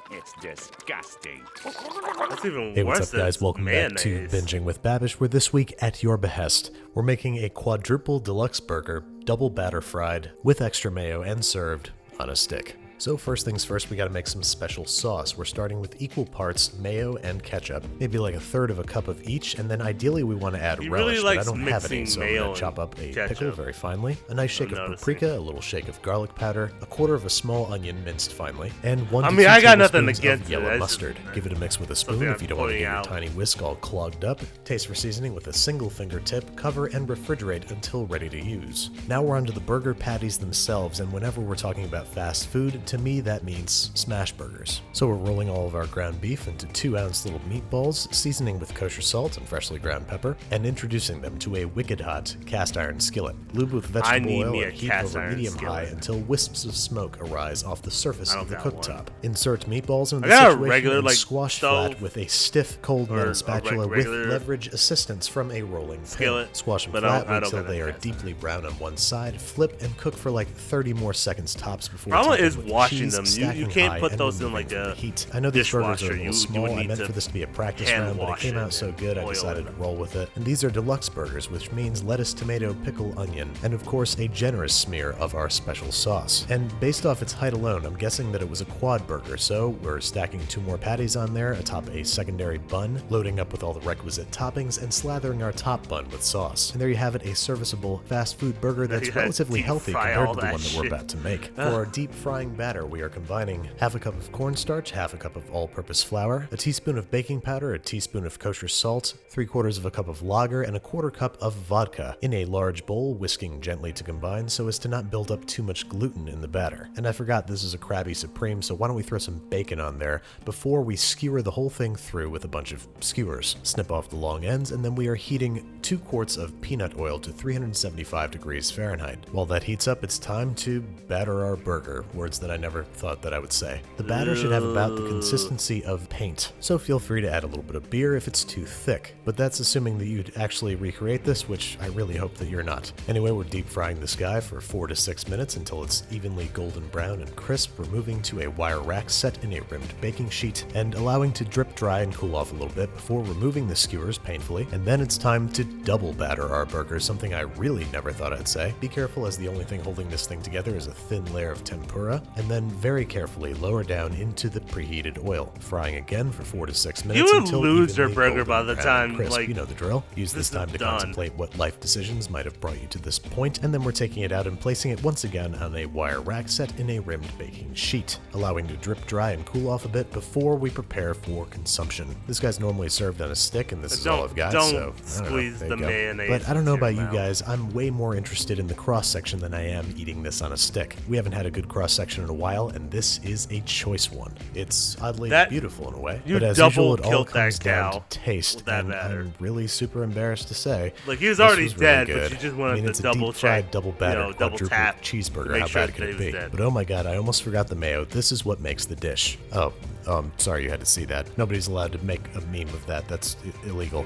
It's disgusting. That's even Hey, worse what's up, guys? Welcome back to Binging with Babish, where this week, at your behest, we're making a quadruple deluxe burger, double batter fried, with extra mayo and served on a stick. So first things first, we gotta make some special sauce. We're starting with equal parts mayo and ketchup, maybe like 1/3 of a cup of each, and then ideally we want to add He relish, really but I likes don't have any, mixing so I'm mayo gonna chop up a ketchup. pickle very finely, a nice shake of noticing. paprika, a little shake of garlic powder, a 1/4 of a small onion minced finely, and 1 I to mean, 2 I got nothing tablespoons against of it. yellow That's mustard. just Give it a mix with a spoon something if you don't want to I'm get your pointing out. tiny whisk all clogged up. Taste for seasoning with a single fingertip, cover and refrigerate until ready to use. Now we're onto the burger patties themselves, and whenever we're talking about fast food, to me that means smash burgers. So we're rolling all of our ground beef into 2-ounce little meatballs, seasoning with kosher salt and freshly ground pepper, and introducing them to a wicked hot cast iron skillet. Lube with vegetable need oil me and a heat cast over iron medium-high skillet. until wisps of smoke arise off the surface of the got one. cooktop. Insert meatballs into I the got a situation regular, and like, squash stove flat with a stiff cold or metal a spatula with regular leverage assistance from a rolling pin. skillet, Squash them but flat, I wait don't till got they a are cast deeply brown on one side, flip and cook for like 30 more seconds tops before Problem topping is with the washing cheese, them. You stacking can't high, put and those in removing like from a the heat. I know these burgers are a dishwasher. little You small. would I need meant to for this to be a practice hand round, but it wash came it out so and good I oil decided them. to roll with it. And these are deluxe burgers, which means lettuce, tomato, pickle, onion, and of course a generous smear of our special sauce. And based off its height alone, I'm guessing that it was a quad burger, so we're stacking 2 more patties on there atop a secondary bun, loading up with all the requisite toppings, and slathering our top bun with sauce. And there you have it, a serviceable fast food burger that's you had relatively deep healthy fry compared all to the that one that we're shit. about to make. For our deep frying batter, we are combining half a cup of cornstarch, half a cup of all-purpose flour, a teaspoon of baking powder, a teaspoon of kosher salt, 3/4 of a cup of lager, and a 1/4 cup of vodka in a large bowl, whisking gently to combine so as to not build up too much gluten in the batter. And I forgot this is a Krabby Supreme, so why don't we throw some bacon on there before we skewer the whole thing through with a bunch of skewers. Snip off the long ends, and then we are heating 2 quarts of peanut oil to 375 degrees Fahrenheit. While that heats up, it's time to batter our burger, words that I never thought that I would say. The batter should have about the consistency of paint, so feel free to add a little bit of beer if it's too thick, but that's assuming that you'd actually recreate this, which I really hope that you're not. Anyway, we're deep frying this guy for 4 to 6 minutes until it's evenly golden brown and crisp. We're moving to a wire rack set in a rimmed baking sheet and allowing to drip dry and cool off a little bit before removing the skewers painfully. And then it's time to double batter our burger, something I really never thought I'd say. Be careful, as the only thing holding this thing together is a thin layer of tempura, and then very carefully lower down into the preheated oil, frying again for 4 to 6 minutes You would until lose your evenly burger by golden the brown and time, crisp. like, You know the drill. Use this this time is to done. contemplate what life decisions might have brought you to this point, and then we're taking it out and placing it once again on a wire rack set in a rimmed baking sheet, allowing to drip dry and cool off a bit before we prepare for consumption. This guy's normally served on a stick, and this is all I've got, don't so I don't know. squeeze There the you go. mayonnaise But I don't know into about your you mouth. guys, I'm way more interested in the cross-section than I am eating this on a stick. We haven't had a good cross-section in a while, and this is a choice one. It's oddly beautiful in a way, you but as double usual, it all killed that comes down cow to taste, with that and batter. I'm really super embarrassed to say. Like, he was this already really dead, but good. you just wanted I mean, to it's a double deep-fried, check, double-battered, double quadruple tap cheeseburger. to make How sure bad could that it he was be? dead. But oh my god, I almost forgot the mayo. This is what makes the dish. Oh, I'm sorry you had to see that. Nobody's allowed to make a meme of that. That's illegal.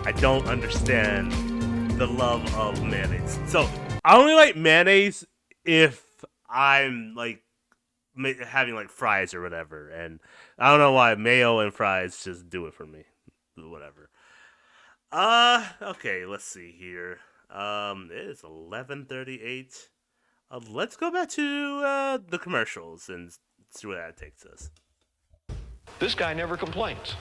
I don't understand the love of mayonnaise. So I only like mayonnaise if I'm like having like fries or whatever, and I don't know why mayo and fries just do it for me. Whatever. Okay, let's see here. It is 11:38. Let's go back to the commercials and see where that takes us. This guy never complains.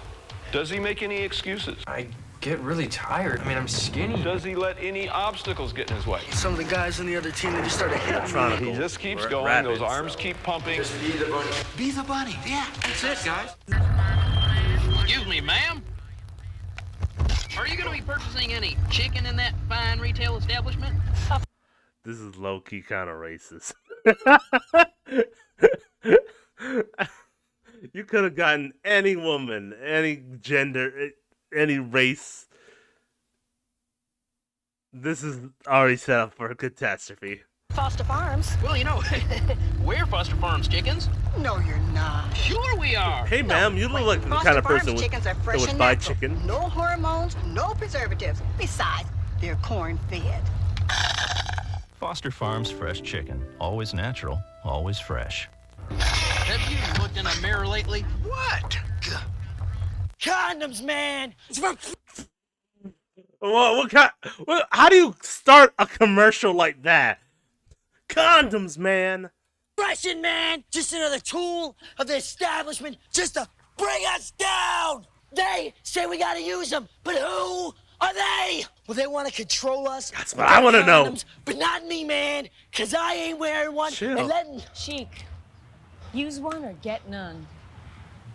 Does he make any excuses? I get really tired. I mean, I'm skinny. Does he let any obstacles get in his way? Some of the guys on the other team, they just started hitting me. He just keeps going. Those arms keep pumping. Just be the bunny. Be the bunny. Yeah, that's it, guys. Excuse me, ma'am. Are you going to be purchasing any chicken in that fine retail establishment? This is low-key kind of racist. You could have gotten any woman, any gender, any race. This is already set up for a catastrophe. Foster Farms? Well, you know, we're Foster Farms chickens. No, you're not. Sure we are. Hey, ma'am, you look like the Foster kind of Farms person chickens are that fresh would and buy natural. chicken. No hormones, no preservatives. Besides, they're corn-fed. Foster Farms fresh chicken. Always natural, always fresh. Have you looked in a mirror lately? What? Condoms, man! What kind? How do you start a commercial like that? Condoms, man. Russian man, just another tool of the establishment just to bring us down. They say we gotta use them, but who are they? Well, they want to control us. That's what I want to know. But not me, man, because I ain't wearing one. Chill. And letting... Chic, use one or get none.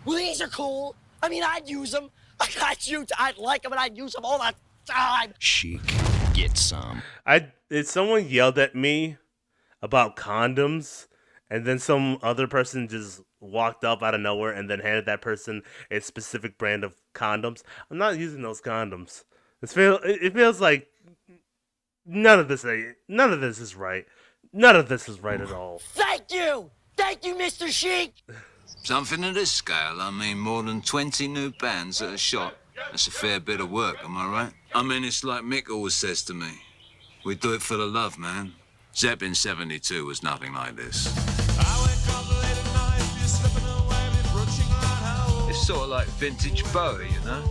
Well, these are cool. I mean, I'd use them. I'd like them, and I'd use them all the time. Chic, get some. Someone yelled at me about condoms, and then some other person just walked up out of nowhere and then handed that person a specific brand of condoms. I'm not using those condoms. It feels like none of this is right. None of this is right at all. Thank you, Mr. Chic. Something of this scale, I mean, more than 20 new bands at a shot. That's a fair bit of work, am I right? I mean, it's like Mick always says to me. We do it for the love, man. Zeppelin 72 was nothing like this. It's sort of like vintage Bowie, you know?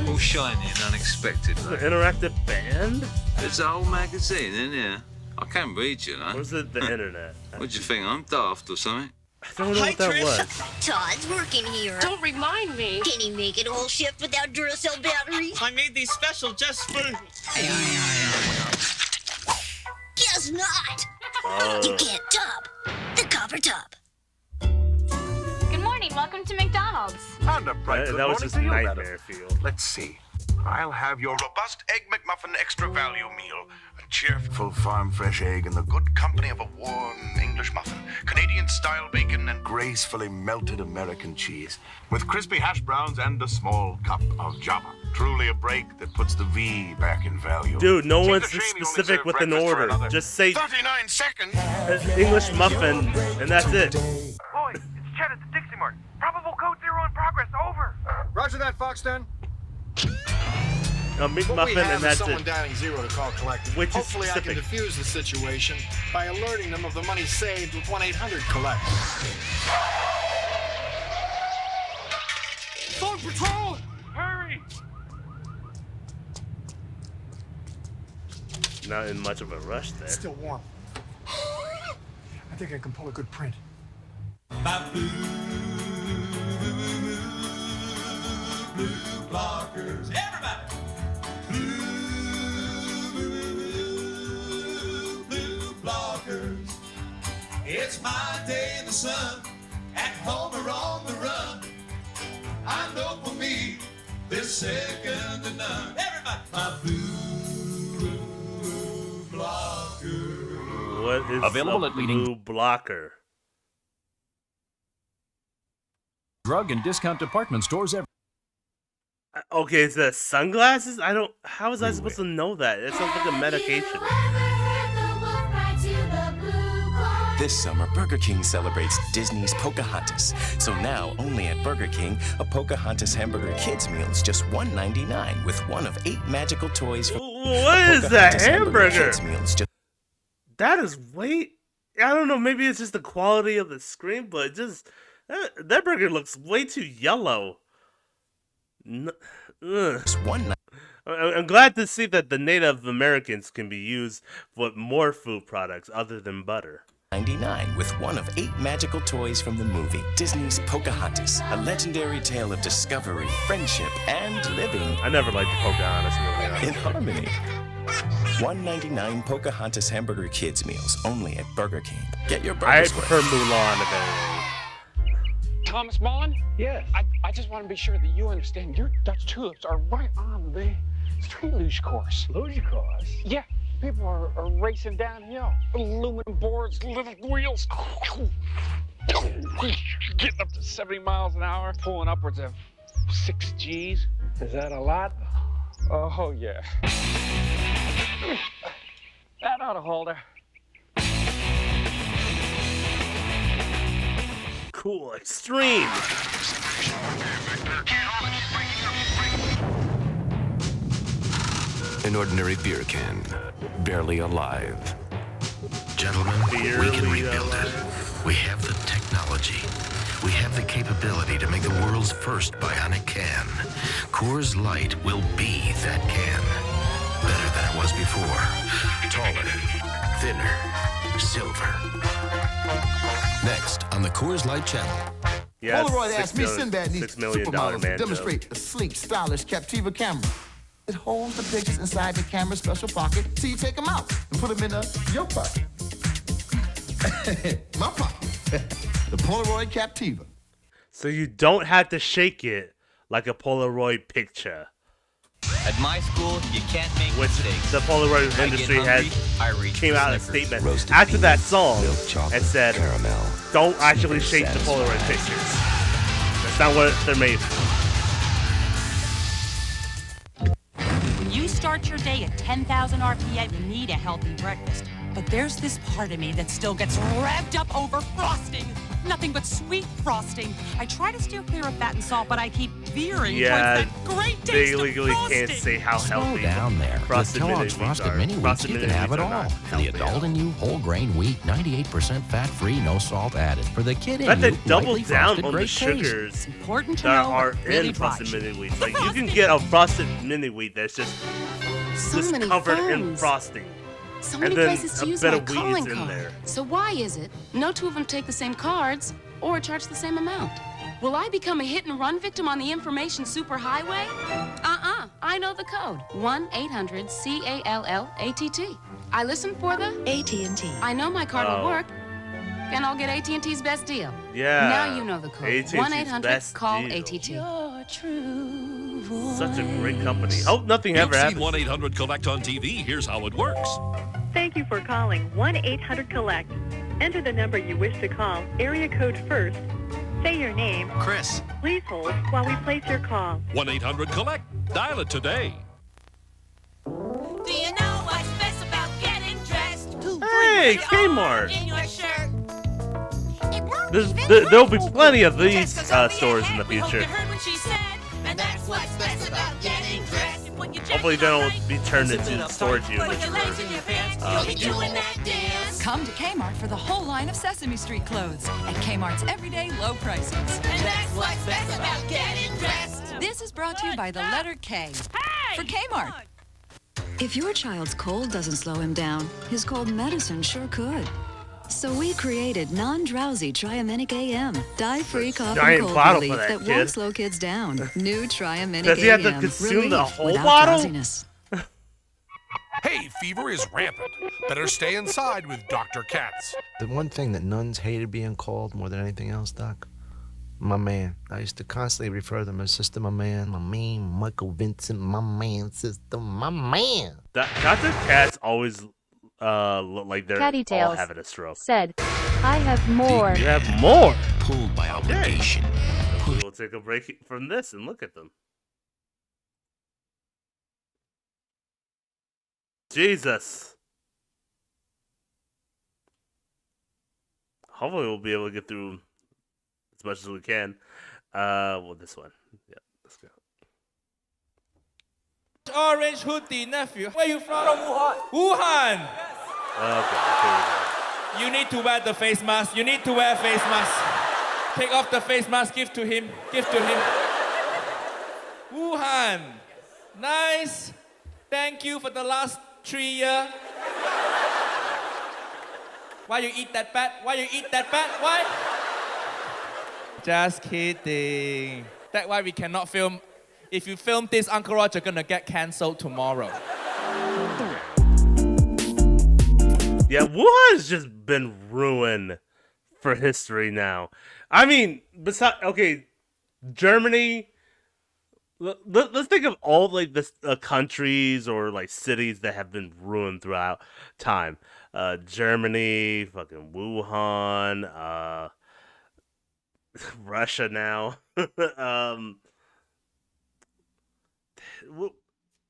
All shiny and unexpected. Like. An interactive band? There's a whole magazine in here. I can't read, you know. Or is it the internet? What'd you think, I'm daft or something? I don't know what that was. Todd's working here. Don't remind me. Can he make it a whole shift without Duracell batteries? I made these special just for... Guess not. You can't top the copper top. Good morning. Welcome to McDonald's. And a bright good that was morning just to you, nightmare madam. field. Let's see. I'll have your robust egg McMuffin extra value meal. A cheerful farm fresh egg in the good company of a warm English muffin. Canadian-style bacon and gracefully melted American cheese. With crispy hash browns and a small cup of Java. Truly a break that puts the V back in value. Dude, no one's specific with an order. Just say 39 seconds. English muffin, and that's it. Boy, it's Chet at the Dixie Mart. Probable code 0 in progress. Over. Roger that, Foxton. A McMuffin, and that's someone it. dialing 0 to call collect. Which is Hopefully specific. I can defuse the situation by alerting them of the money saved with 1-800-COLLECT. Phone patrol! Hurry! Not in much of a rush there. It's still warm. I think I can pull a good print. Blue blockers. Everybody! Blue blockers. It's my day in the sun, at home or on the run. I know for me, there's second to none. Everybody! My blue blocker. What is Available a at leading blue blocker? drug and discount department stores everywhere. Okay, is that sunglasses? How was I supposed to know that? It sounds like a medication. This summer, Burger King celebrates Disney's Pocahontas. So now, only at Burger King, a Pocahontas hamburger kids meal is just $1.99 with one of 8 magical toys. What is that hamburger? Kids meal is just That is way... I don't know, maybe it's just the quality of the screen, but just... That burger looks way too yellow. I'm glad to see that the Native Americans can be used with more food products other than butter. $99 with one of 8 magical toys from the movie Disney's Pocahontas, a legendary tale of discovery, friendship, and living. I never liked the Pocahontas movie. In harmony. $1.99 Pocahontas hamburger kids meals only at Burger King. Get your burgers. I prefer Mulan if anything. Thomas Mullen? Yes. I just want to be sure that you understand your Dutch tulips are right on the street luge course. Luge course? Yeah. People are racing downhill. Aluminum boards, little wheels. Getting up to 70 miles an hour, pulling upwards of 6 Gs. Is that a lot? Oh, yeah. That ought to hold her. Cool extreme. An ordinary beer can, barely alive. Gentlemen, we can rebuild it. We have the technology. We have the capability to make the world's first bionic can. Coors Light will be that can. Better than it was before. Taller, thinner, silver. Next on the Coors Light Channel. Yes, Polaroid asked me Sinbad needs $6 million supermodels to man demonstrate a sleek, stylish Captiva camera. It holds the pictures inside the camera's special pocket, so you take them out and put them in your pocket. My pocket. The Polaroid Captiva. So you don't have to shake it like a Polaroid picture. At my school, you can't make Which mistakes. the Polaroid industry came out a statement after that song and said, don't actually shake the Polaroid pictures. That's not what they're made for. When you start your day at 10,000 RPM, you need a healthy breakfast. But there's this part of me that still gets revved up over frosting. Nothing but sweet frosting. I try to steer clear of fat and salt, but I keep veering towards that great taste they of legally frosting. can't say how healthy. Slow down there. With Frosted Kellogg's Mini Wheats Frosted Mini Wheats, you can have it all. For the adult in you, whole grain wheat, 98% fat-free, no salt added. For the kid in But they you, double lightly down frosted, on the great sugars taste. Important to that know, are really in Frosted dry. Mini Wheats. Like you can get a Frosted Mini Wheat that's just many covered in phones. frosting. So And many then places to a use bit my of wheat calling is in card. there. So why is it no two of them take the same cards or charge the same amount? Will I become a hit and run victim on the information superhighway? I know the code. 1-800-CALLATT. I listen for the AT&T. I know my card will work, and I'll get AT&T's best deal. Yeah. Now you know the code. AT&T's 1-800-CALL-ATT. Such a great company. Hope nothing ever You've seen happens. 1-800-COLLECT on TV. Here's how it works. Thank you for calling 1-800-COLLECT. Enter the number you wish to call, area code first. Say your name. Chris. Please hold while we place your call. 1-800-COLLECT. Dial it today. Do you know what's best about getting dressed? Hey, Kmart. In your shirt. There'll be plenty of these stores in the future. And that's what's best about getting dressed. Hopefully they don't be turned into storage units. You'll be doing that dance. Come to Kmart for the whole line of Sesame Street clothes at Kmart's everyday low prices. And that's what's best about getting dressed. This is brought to you by the letter K for Kmart. If your child's cold doesn't slow him down, his cold medicine sure could. So we created non-drowsy Triaminic AM, dye-free cough and cold relief that won't slow kids down. New Triaminic AM. Does he have to consume the whole without bottle? drowsiness. Hay fever is rampant. Better stay inside with Dr. Katz. The one thing that nuns hated being called more than anything else, Doc, my man. I used to constantly refer to them as Sister My Man, my man, Michael Vincent, my man, Sister My Man. Dr. Katz always look like they're Catty all Tails having a stroke. said, I have more. You have more. Pulled by obligation. We'll take a break from this and look at them. Jesus. Hopefully we'll be able to get through as much as we can. Well, this one. Yeah, let's go. Orange hoodie nephew. Where you from? From Wuhan. Wuhan. Okay, here we go. You need to wear the face mask. You need to wear face mask. Take off the face mask. Give to him. Give to him. Wuhan. Nice. Thank you for the last 3 years. Why you eat that bat? Why you eat that bat? Why? Just kidding. That's why we cannot film. If you film this, Uncle Roger gonna get cancelled tomorrow. Yeah, Wuhan's just been ruined for history now. I mean, besides, okay, Germany. Let's think of all like the countries or like cities that have been ruined throughout time. Germany, fucking Wuhan, Russia now.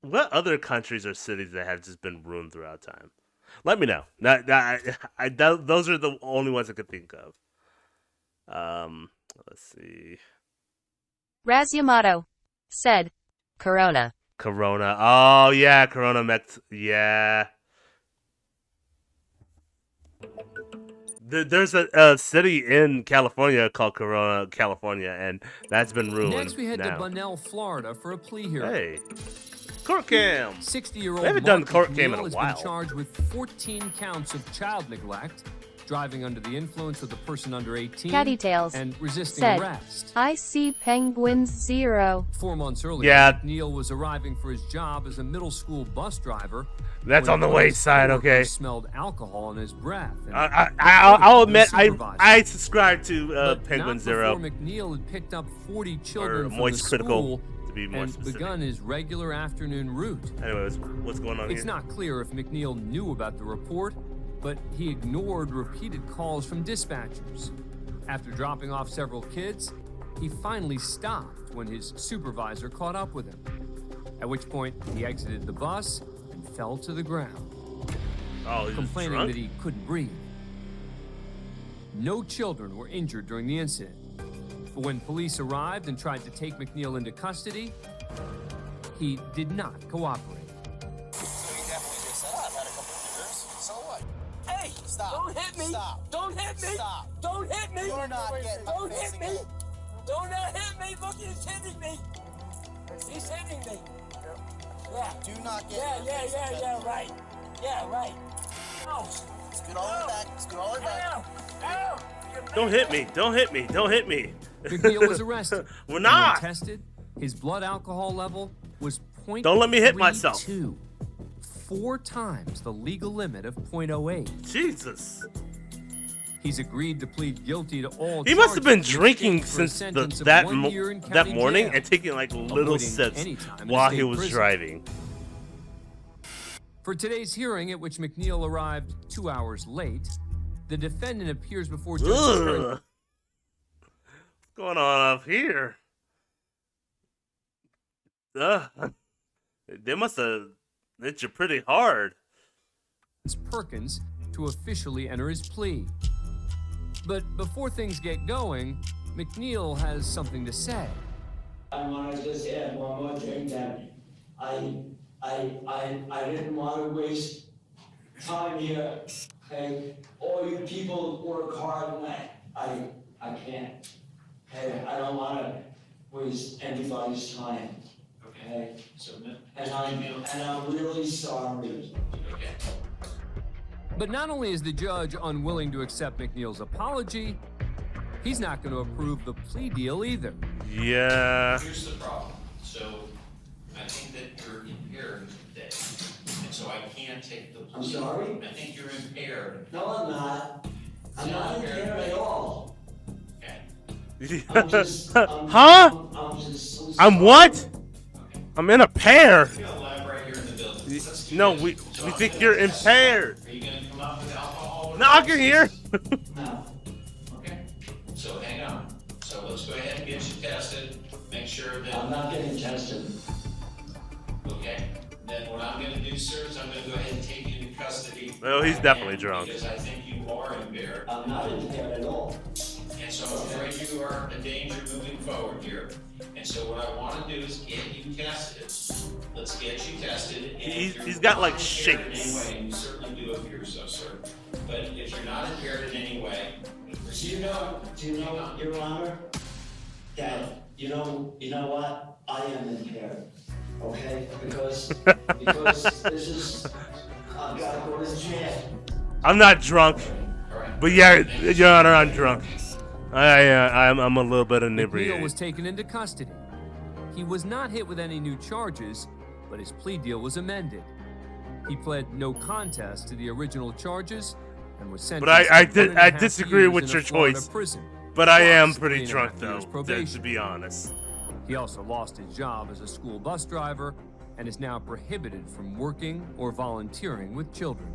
What other countries or cities that have just been ruined throughout time? Let me know. Those are the only ones I could think of. Let's see. Raz Yamato said, Corona. Corona. Oh, yeah. Corona. Yeah. There's a city in California called Corona, California, and that's been ruined. Next, we head now. to Bunnell, Florida for a plea hearing. Hey. Court cam. 60-year-old We haven't done the Mark court cam in a McNeil has while. been charged with 14 counts of child neglect, driving under the influence with a person under 18, Catty Tails and resisting said, arrest. I see penguins 0. 4 months earlier, Yeah. McNeil was arriving for his job as a middle school bus driver. That's when on the one of his west side, okay. coworkers smelled alcohol in his breath. and I'll reported admit, to the supervisor. I subscribe to But Penguin not Zero. before McNeil had picked up 40 children Or from Moist the Critical, school to be more and specific. begun his regular afternoon route. Anyways, what's going on It's here? not clear if McNeil knew about the report, but he ignored repeated calls from dispatchers. After dropping off several kids, he finally stopped when his supervisor caught up with him, at which point he exited the bus and fell to the ground, Oh, he's complaining drunk? that he couldn't breathe. No children were injured during the incident, but when police arrived and tried to take McNeil into custody, he did not cooperate. Hey, stop. Don't hit me. Stop. Don't hit me. Stop. Don't hit me. You're not getting Don't hit me. Don't hit me. Look, he's hitting me. He's hitting me. Yeah. Do not get Yeah, right. Yeah, right. Ow. Scoot all the way back. Scoot all the way back. Ow. Don't hit me. Don't hit me. Don't hit me. McNeil was arrested. We're And not. when tested, his blood alcohol level was 0.32. Don't let me hit myself. 4 times the legal limit of 0.08. Jesus. He's agreed to plead guilty to all He must have been charges in drinking exchange for a since sentence of that 1 year in that county morning jail, and taking like little avoiding sips any time in a while he state was prison. driving. For today's hearing, at which McNeil arrived 2 hours late, the defendant appears before Judge Stern. Ugh. What's going on up here? They must have hit you pretty hard. Perkins to officially enter his plea. But before things get going, McNeil has something to say. I want to just add one more thing that I didn't want to waste time here. Okay, all you people work hard, and I can't. Okay, I don't want to waste anybody's time. Okay, and I'm really sorry. Okay. But not only is the judge unwilling to accept McNeil's apology, he's not going to approve the plea deal either. Yeah. Here's the problem. So I think that you're impaired today. And so I can't take the plea. I'm sorry? I think you're impaired. No, I'm not. I'm not impaired at all. Okay. I'm just, Huh? I'm just so I'm what? I'm in a pair. You're gonna lab right here in the building. No, we think you're impaired. Are you gonna come up with alcohol? No, I can hear. Okay. So hang on. So let's go ahead and get you tested. Make sure that I'm not getting tested. Okay. Then what I'm gonna do, sir, is I'm gonna go ahead and take you into custody. Well, he's right definitely now, drunk. Because I think you are impaired. I'm not impaired at all. And so I'm afraid you are a danger moving forward here. And so what I want to do is get you tested. Let's get you tested. And if you're He's got like not impaired in shakes. any way, and you certainly do appear so, sir. But if you're not impaired in any way, Do you know, Your Honor, that you know what? I am impaired. Okay? Because this is I've got to go to jail. I'm not drunk, but yeah, Your Honor, I'm drunk. I'm a little bit McNeil inebriated. was taken into custody. He was not hit with any new charges, but his plea deal was amended. He pled no contest to the original charges and was sentenced But I to 1.5 disagree years with in your a Florida choice. prison, But I am plus pretty 3.5 drunk though, years to probation. be honest. He also lost his job as a school bus driver and is now prohibited from working or volunteering with children.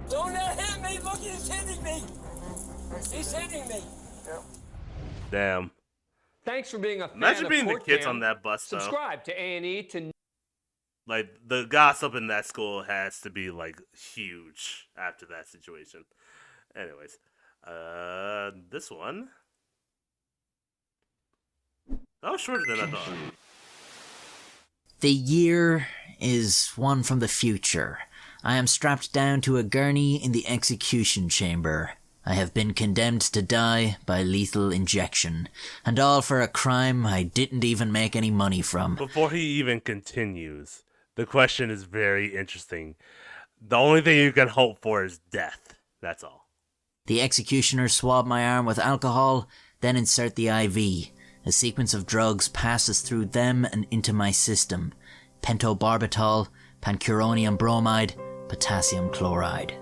Don't hit me! Look, he's hitting me! He's hitting me! Damn. Thanks for being a fan Imagine of being the Court kids Cam. on that bus though. Subscribe to A&E to Like the gossip in that school has to be like huge after that situation. Anyways, this one. That was shorter than I thought. The year is one from the future. I am strapped down to a gurney in the execution chamber. I have been condemned to die by lethal injection, and all for a crime I didn't even make any money from. Before he even continues, the question is very interesting. The only thing you can hope for is death. That's all. The executioner swab my arm with alcohol, then insert the IV. A sequence of drugs passes through them and into my system. Pentobarbital, pancuronium bromide, potassium chloride.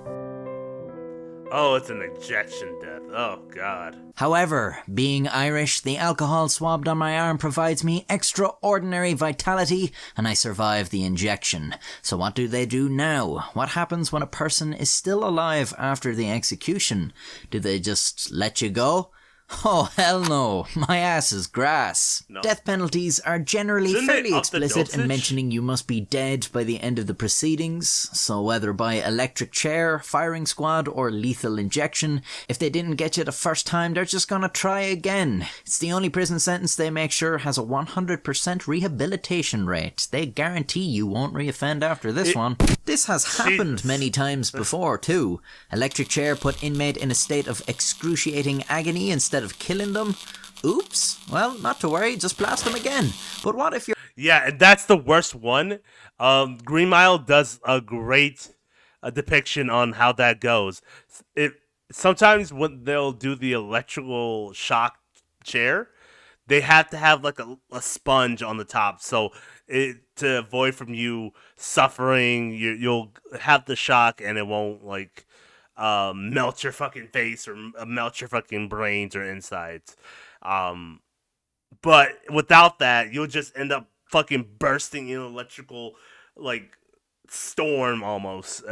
Oh, it's an injection death. Oh, God. However, being Irish, the alcohol swabbed on my arm provides me extraordinary vitality, and I survive the injection. So what do they do now? What happens when a person is still alive after the execution? Do they just let you go? Oh, hell no. My ass is grass. No. Death penalties are generally fairly explicit in mentioning you must be dead by the end of the proceedings. So whether by electric chair, firing squad, or lethal injection, if they didn't get you the first time, they're just gonna try again. It's the only prison sentence they make sure has a 100% rehabilitation rate. They guarantee you won't reoffend after this one. This has happened many times before too. Electric chair put inmate in a state of excruciating agony instead of killing them. Oops. Well, not to worry, just blast them again. But what if you're... Yeah, and that's the worst one. Green Mile does a great depiction on how that goes. Sometimes when they'll do the electrical shock chair, they have to have like a sponge on the top, so to avoid from you suffering, you'll have the shock and it won't like melt your fucking face or melt your fucking brains or insides. But without that, you'll just end up fucking bursting in electrical like storm almost.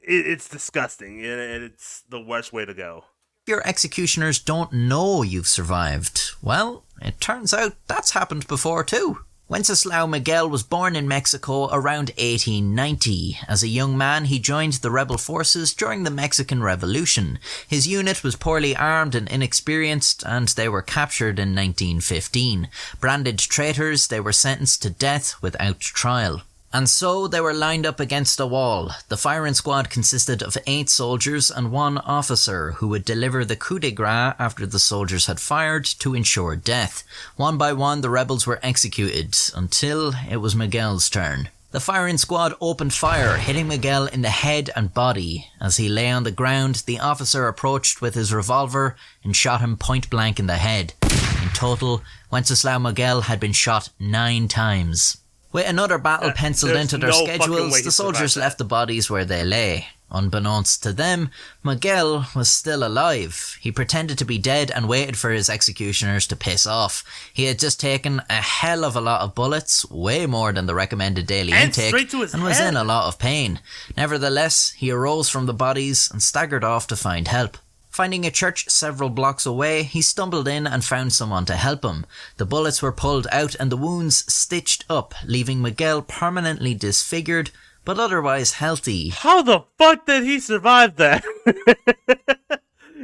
It's disgusting and it's the worst way to go. Your executioners don't know you've survived. Well, it turns out that's happened before too. Wenceslao Miguel was born in Mexico around 1890. As a young man, he joined the rebel forces during the Mexican Revolution. His unit was poorly armed and inexperienced, and they were captured in 1915. Branded traitors, they were sentenced to death without trial. And so they were lined up against a wall. The firing squad consisted of 8 soldiers and 1 officer who would deliver the coup de grace after the soldiers had fired to ensure death. One by one the rebels were executed until it was Miguel's turn. The firing squad opened fire, hitting Miguel in the head and body. As he lay on the ground, the officer approached with his revolver and shot him point blank in the head. In total, Wenceslao Miguel had been shot 9 times. With another battle penciled into their schedules, the soldiers left the bodies where they lay. Unbeknownst to them, Miguel was still alive. He pretended to be dead and waited for his executioners to piss off. He had just taken a hell of a lot of bullets, way more than the recommended daily intake, and was in a lot of pain. Nevertheless, he arose from the bodies and staggered off to find help. Finding a church several blocks away, he stumbled in and found someone to help him. The bullets were pulled out and the wounds stitched up, leaving Miguel permanently disfigured, but otherwise healthy. How the fuck did he survive that?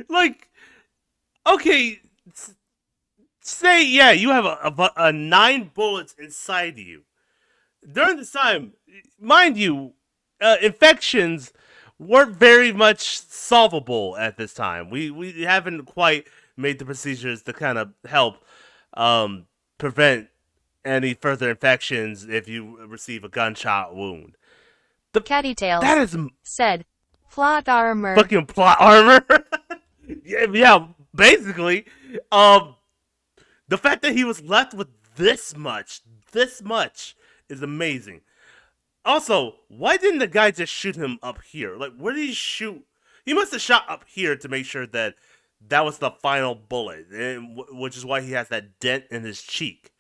Like, okay, say, yeah, you have a 9 bullets inside you. During this time, mind you, infections weren't very much solvable at this time. We haven't quite made the procedures to kind of help prevent any further infections if you receive a gunshot wound. The Cattytails that is said plot armor. Fucking plot armor. yeah, basically. The fact that he was left with this much is amazing. Also, why didn't the guy just shoot him up here? Like, where did he shoot? He must have shot up here to make sure that was the final bullet, which is why he has that dent in his cheek.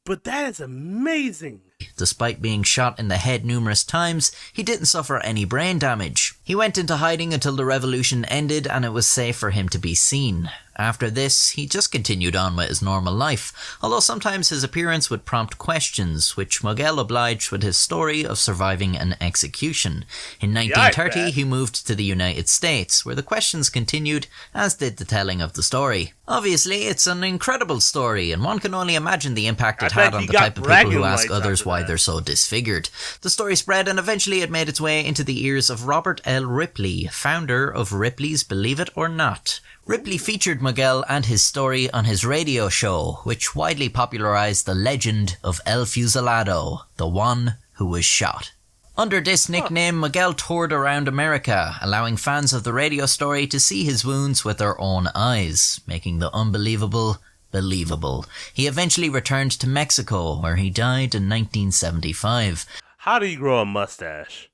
But that is amazing. Despite being shot in the head numerous times, he didn't suffer any brain damage. He went into hiding until the revolution ended and it was safe for him to be seen. After this, he just continued on with his normal life, although sometimes his appearance would prompt questions, which Miguel obliged with his story of surviving an execution. In 1930, he moved to the United States, where the questions continued, as did the telling of the story. Obviously, it's an incredible story, and one can only imagine the impact it had on the type of people who ask others why they're so disfigured. The story spread, and eventually it made its way into the ears of Robert L. Ripley, founder of Ripley's Believe It or Not. Ripley featured Miguel and his story on his radio show, which widely popularized the legend of El Fusilado, the one who was shot. Under this nickname, Miguel toured around America, allowing fans of the radio story to see his wounds with their own eyes, making the unbelievable believable. He eventually returned to Mexico, where he died in 1975. How do you grow a mustache?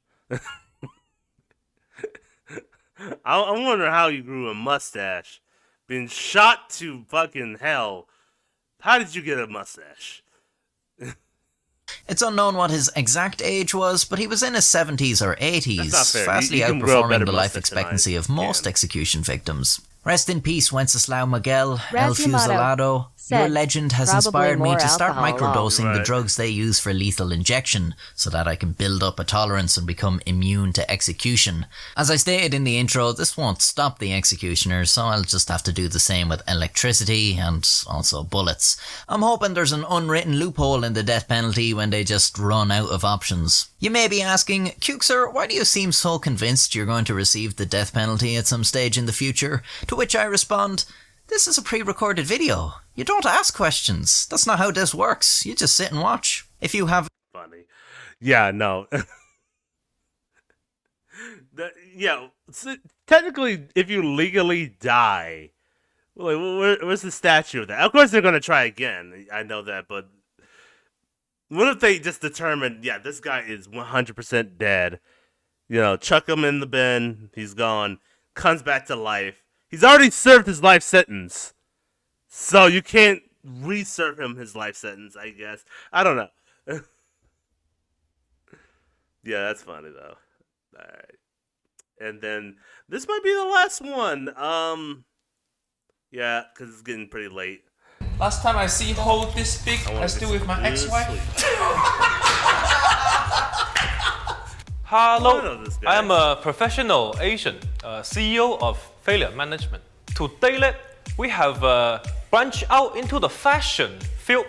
I'm wondering how you grew a mustache. Been shot to fucking hell. How did you get a mustache? It's unknown what his exact age was, but he was in his 70s or 80s, vastly you outperforming the life expectancy of most execution victims. Rest in peace, Wenceslao Miguel, El Fusilado. Your legend has inspired me to start microdosing the drugs they use for lethal injection, so that I can build up a tolerance and become immune to execution. As I stated in the intro, this won't stop the executioners, so I'll just have to do the same with electricity and also bullets. I'm hoping there's an unwritten loophole in the death penalty when they just run out of options. You may be asking, Cukesir, why do you seem so convinced you're going to receive the death penalty at some stage in the future? To which I respond, this is a pre-recorded video. You don't ask questions. That's not how this works. You just sit and watch. If you have... Funny. Yeah, no. So technically, if you legally die, where's the statute of that? Of course they're going to try again. I know that, but what if they just determine, this guy is 100% dead. Chuck him in the bin. He's gone. Comes back to life. He's already served his life sentence. So you can't re-serve him his life sentence, I guess. I don't know. Yeah, that's funny, though. Alright. And then, this might be the last one. Yeah, because it's getting pretty late. Last time I see Ho this big, I still with my ex-wife. Hello, I am a professional agent, CEO of Failure Management. Today, we have branched out into the fashion field.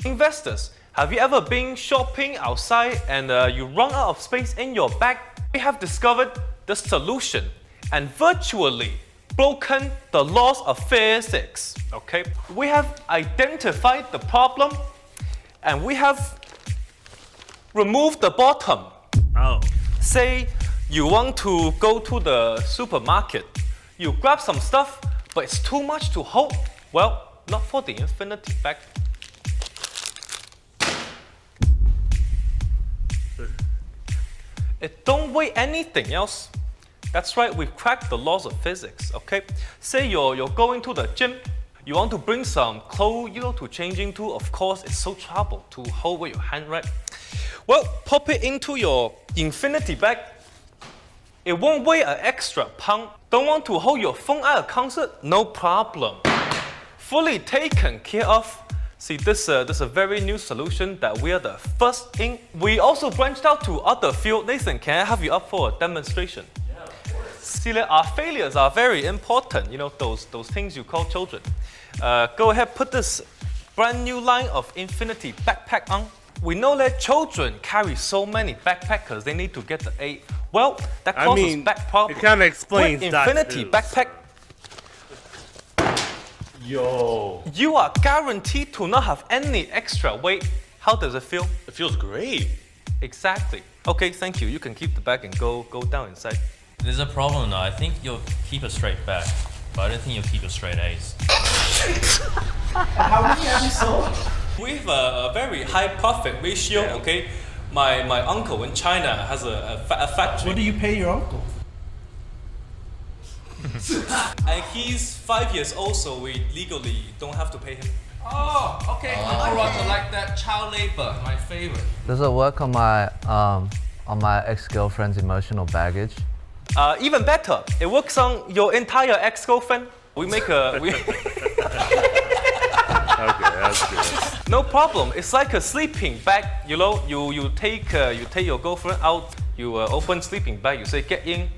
Investors, have you ever been shopping outside and you run out of space in your bag? We have discovered the solution and virtually broken the laws of physics. Okay, we have identified the problem and we have removed the bottom. Say you want to go to the supermarket, you grab some stuff, but it's too much to hold. Well, not for the infinity bag. It don't weigh anything else. That's right, we've cracked the laws of physics, okay? Say you're going to the gym, you want to bring some clothes, to change into. Of course, it's so trouble to hold with your hand, right? Well, pop it into your infinity bag. It won't weigh an extra pound. Don't want to hold your phone at a concert? No problem. Fully taken care of. See, this is a very new solution that we are the first in. We also branched out to other fields. Nathan, can I have you up for a demonstration? Yeah, of course. See, our failures are very important. Those things you call children. Go ahead, put this brand new line of infinity backpack on. We know that children carry so many backpacks because they need to get the A. Well, that causes back problems. It kind of explains infinity backpack. Yo. You are guaranteed to not have any extra weight. How does it feel? It feels great. Exactly. Okay, thank you. You can keep the bag and go down inside. There's a problem now. I think you'll keep a straight back, but I don't think you'll keep a straight A's. How many have you sold? We have a very high profit ratio, okay? My uncle in China has a factory. What do you pay your uncle? And he's 5 years old, so we legally don't have to pay him. Oh, okay. I rather like that child labor, my favorite. Does it work on my ex-girlfriend's emotional baggage? Even better, it works on your entire ex-girlfriend. We make a we. Okay, that's good. No problem. It's like a sleeping bag. You know, you take your girlfriend out. You open sleeping bag. You say get in.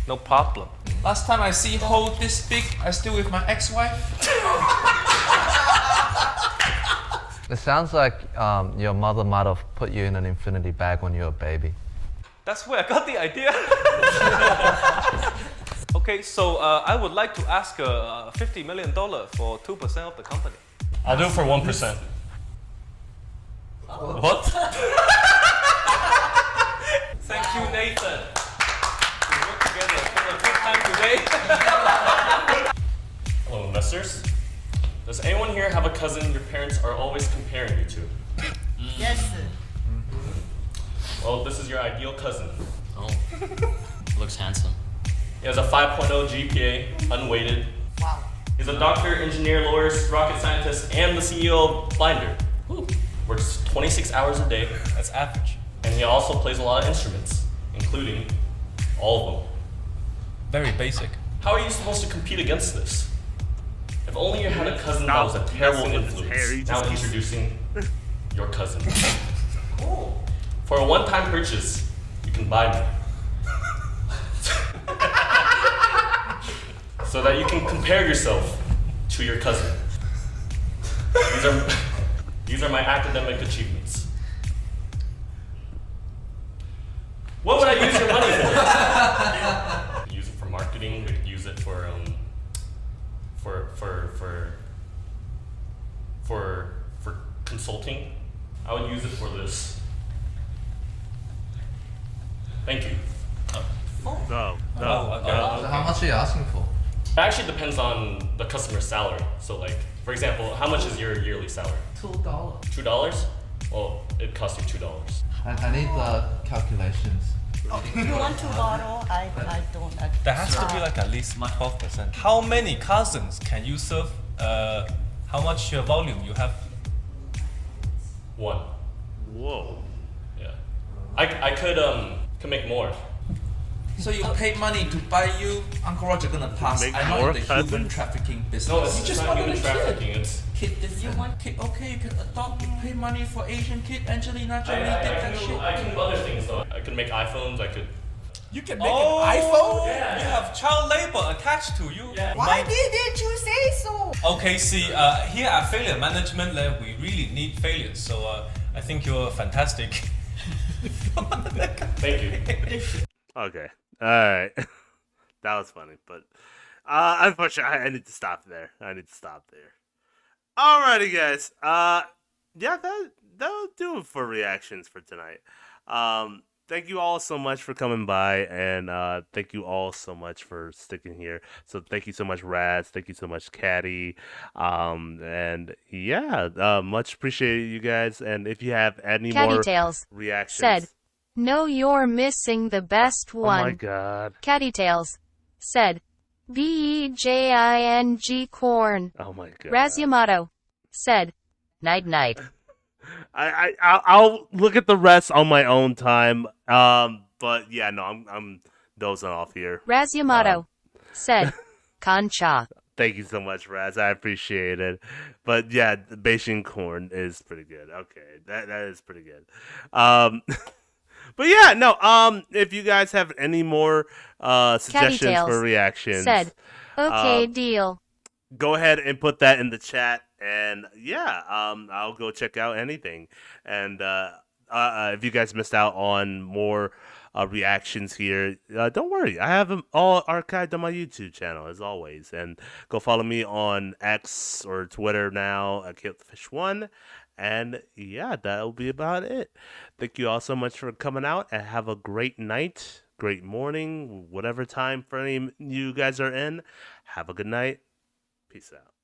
No problem. Last time I see hole this big, I still with my ex-wife. It sounds like your mother might have put you in an infinity bag when you were a baby. That's where I got the idea. Okay, so I would like to ask $50 million for 2% of the company. I'll do it for 1%. What? Thank you, Nathan. We work together. Have a good time today. Hello, investors. Does anyone here have a cousin your parents are always comparing you to? Yes, sir. Well, this is your ideal cousin. Oh, looks handsome. He has a 5.0 GPA, unweighted. Wow. He's a doctor, engineer, lawyer, rocket scientist, and the CEO of Blinder. Works 26 hours a day. That's average. And he also plays a lot of instruments, including all of them. Very basic. How are you supposed to compete against this? If only you had a cousin that was a terrible influence. Now introducing your cousin. For a one-time purchase, you can buy me. So that you can compare yourself to your cousin. These are my academic achievements. What would I use your money for? Use it for marketing. We could use it for consulting. I would use it for this. Thank you. No. Okay. So how much are you asking for? It actually depends on the customer's salary. So like, for example, how much is your yearly salary? $2. $2? Well, it costs you $2. I need the calculations. You want to borrow? I don't. There has to be like at least 12%. How many cousins can you serve? How much volume you have? 1. Whoa. Yeah. I could make more. So you pay money to buy you, Uncle Roger gonna pass. Make I'm not more in the cousins? human trafficking business. No, it's you just not want human a trafficking. kid. It's Kid, if you want kid, okay, you can adopt, pay money for Asian kid. Angelina Jolie did that shit. I can do other things though. I can make iPhones. I could. You can make an iPhone? Yeah. You have child labor attached to you. Yeah. Why didn't you say so? Okay, see, here at Failure Management Lab, we really need failures. So I think you're fantastic. Thank you. Okay. All right. That was funny, but unfortunately, I need to stop there. Alrighty, guys. Yeah, that'll do it for reactions for tonight. Thank you all so much for coming by, and thank you all so much for sticking here. So thank you so much, Raz. Thank you so much, Caddy. And yeah, much appreciated, you guys. And if you have any more reactions, said, "No, you're missing the best one." Oh my god. Cattytails said, "BEJING corn." Oh my god. Raziamato said, "Night night." I'll look at the rest on my own time. But yeah, no, I'm dozing off here. Raziamato said, "Concha." Thank you so much, Raz. I appreciate it. But yeah, the Beijing corn is pretty good. Okay, that is pretty good. But yeah, no. If you guys have any more suggestions for reactions, said, "Okay, deal." Go ahead and put that in the chat, and yeah, I'll go check out anything. And if you guys missed out on more reactions here, don't worry, I have them all archived on my YouTube channel as always. And go follow me on X or Twitter now at CalebTheFish1. And yeah, that'll be about it. Thank you all so much for coming out, and have a great night, great morning, whatever time frame you guys are in. Have a good night. Peace out.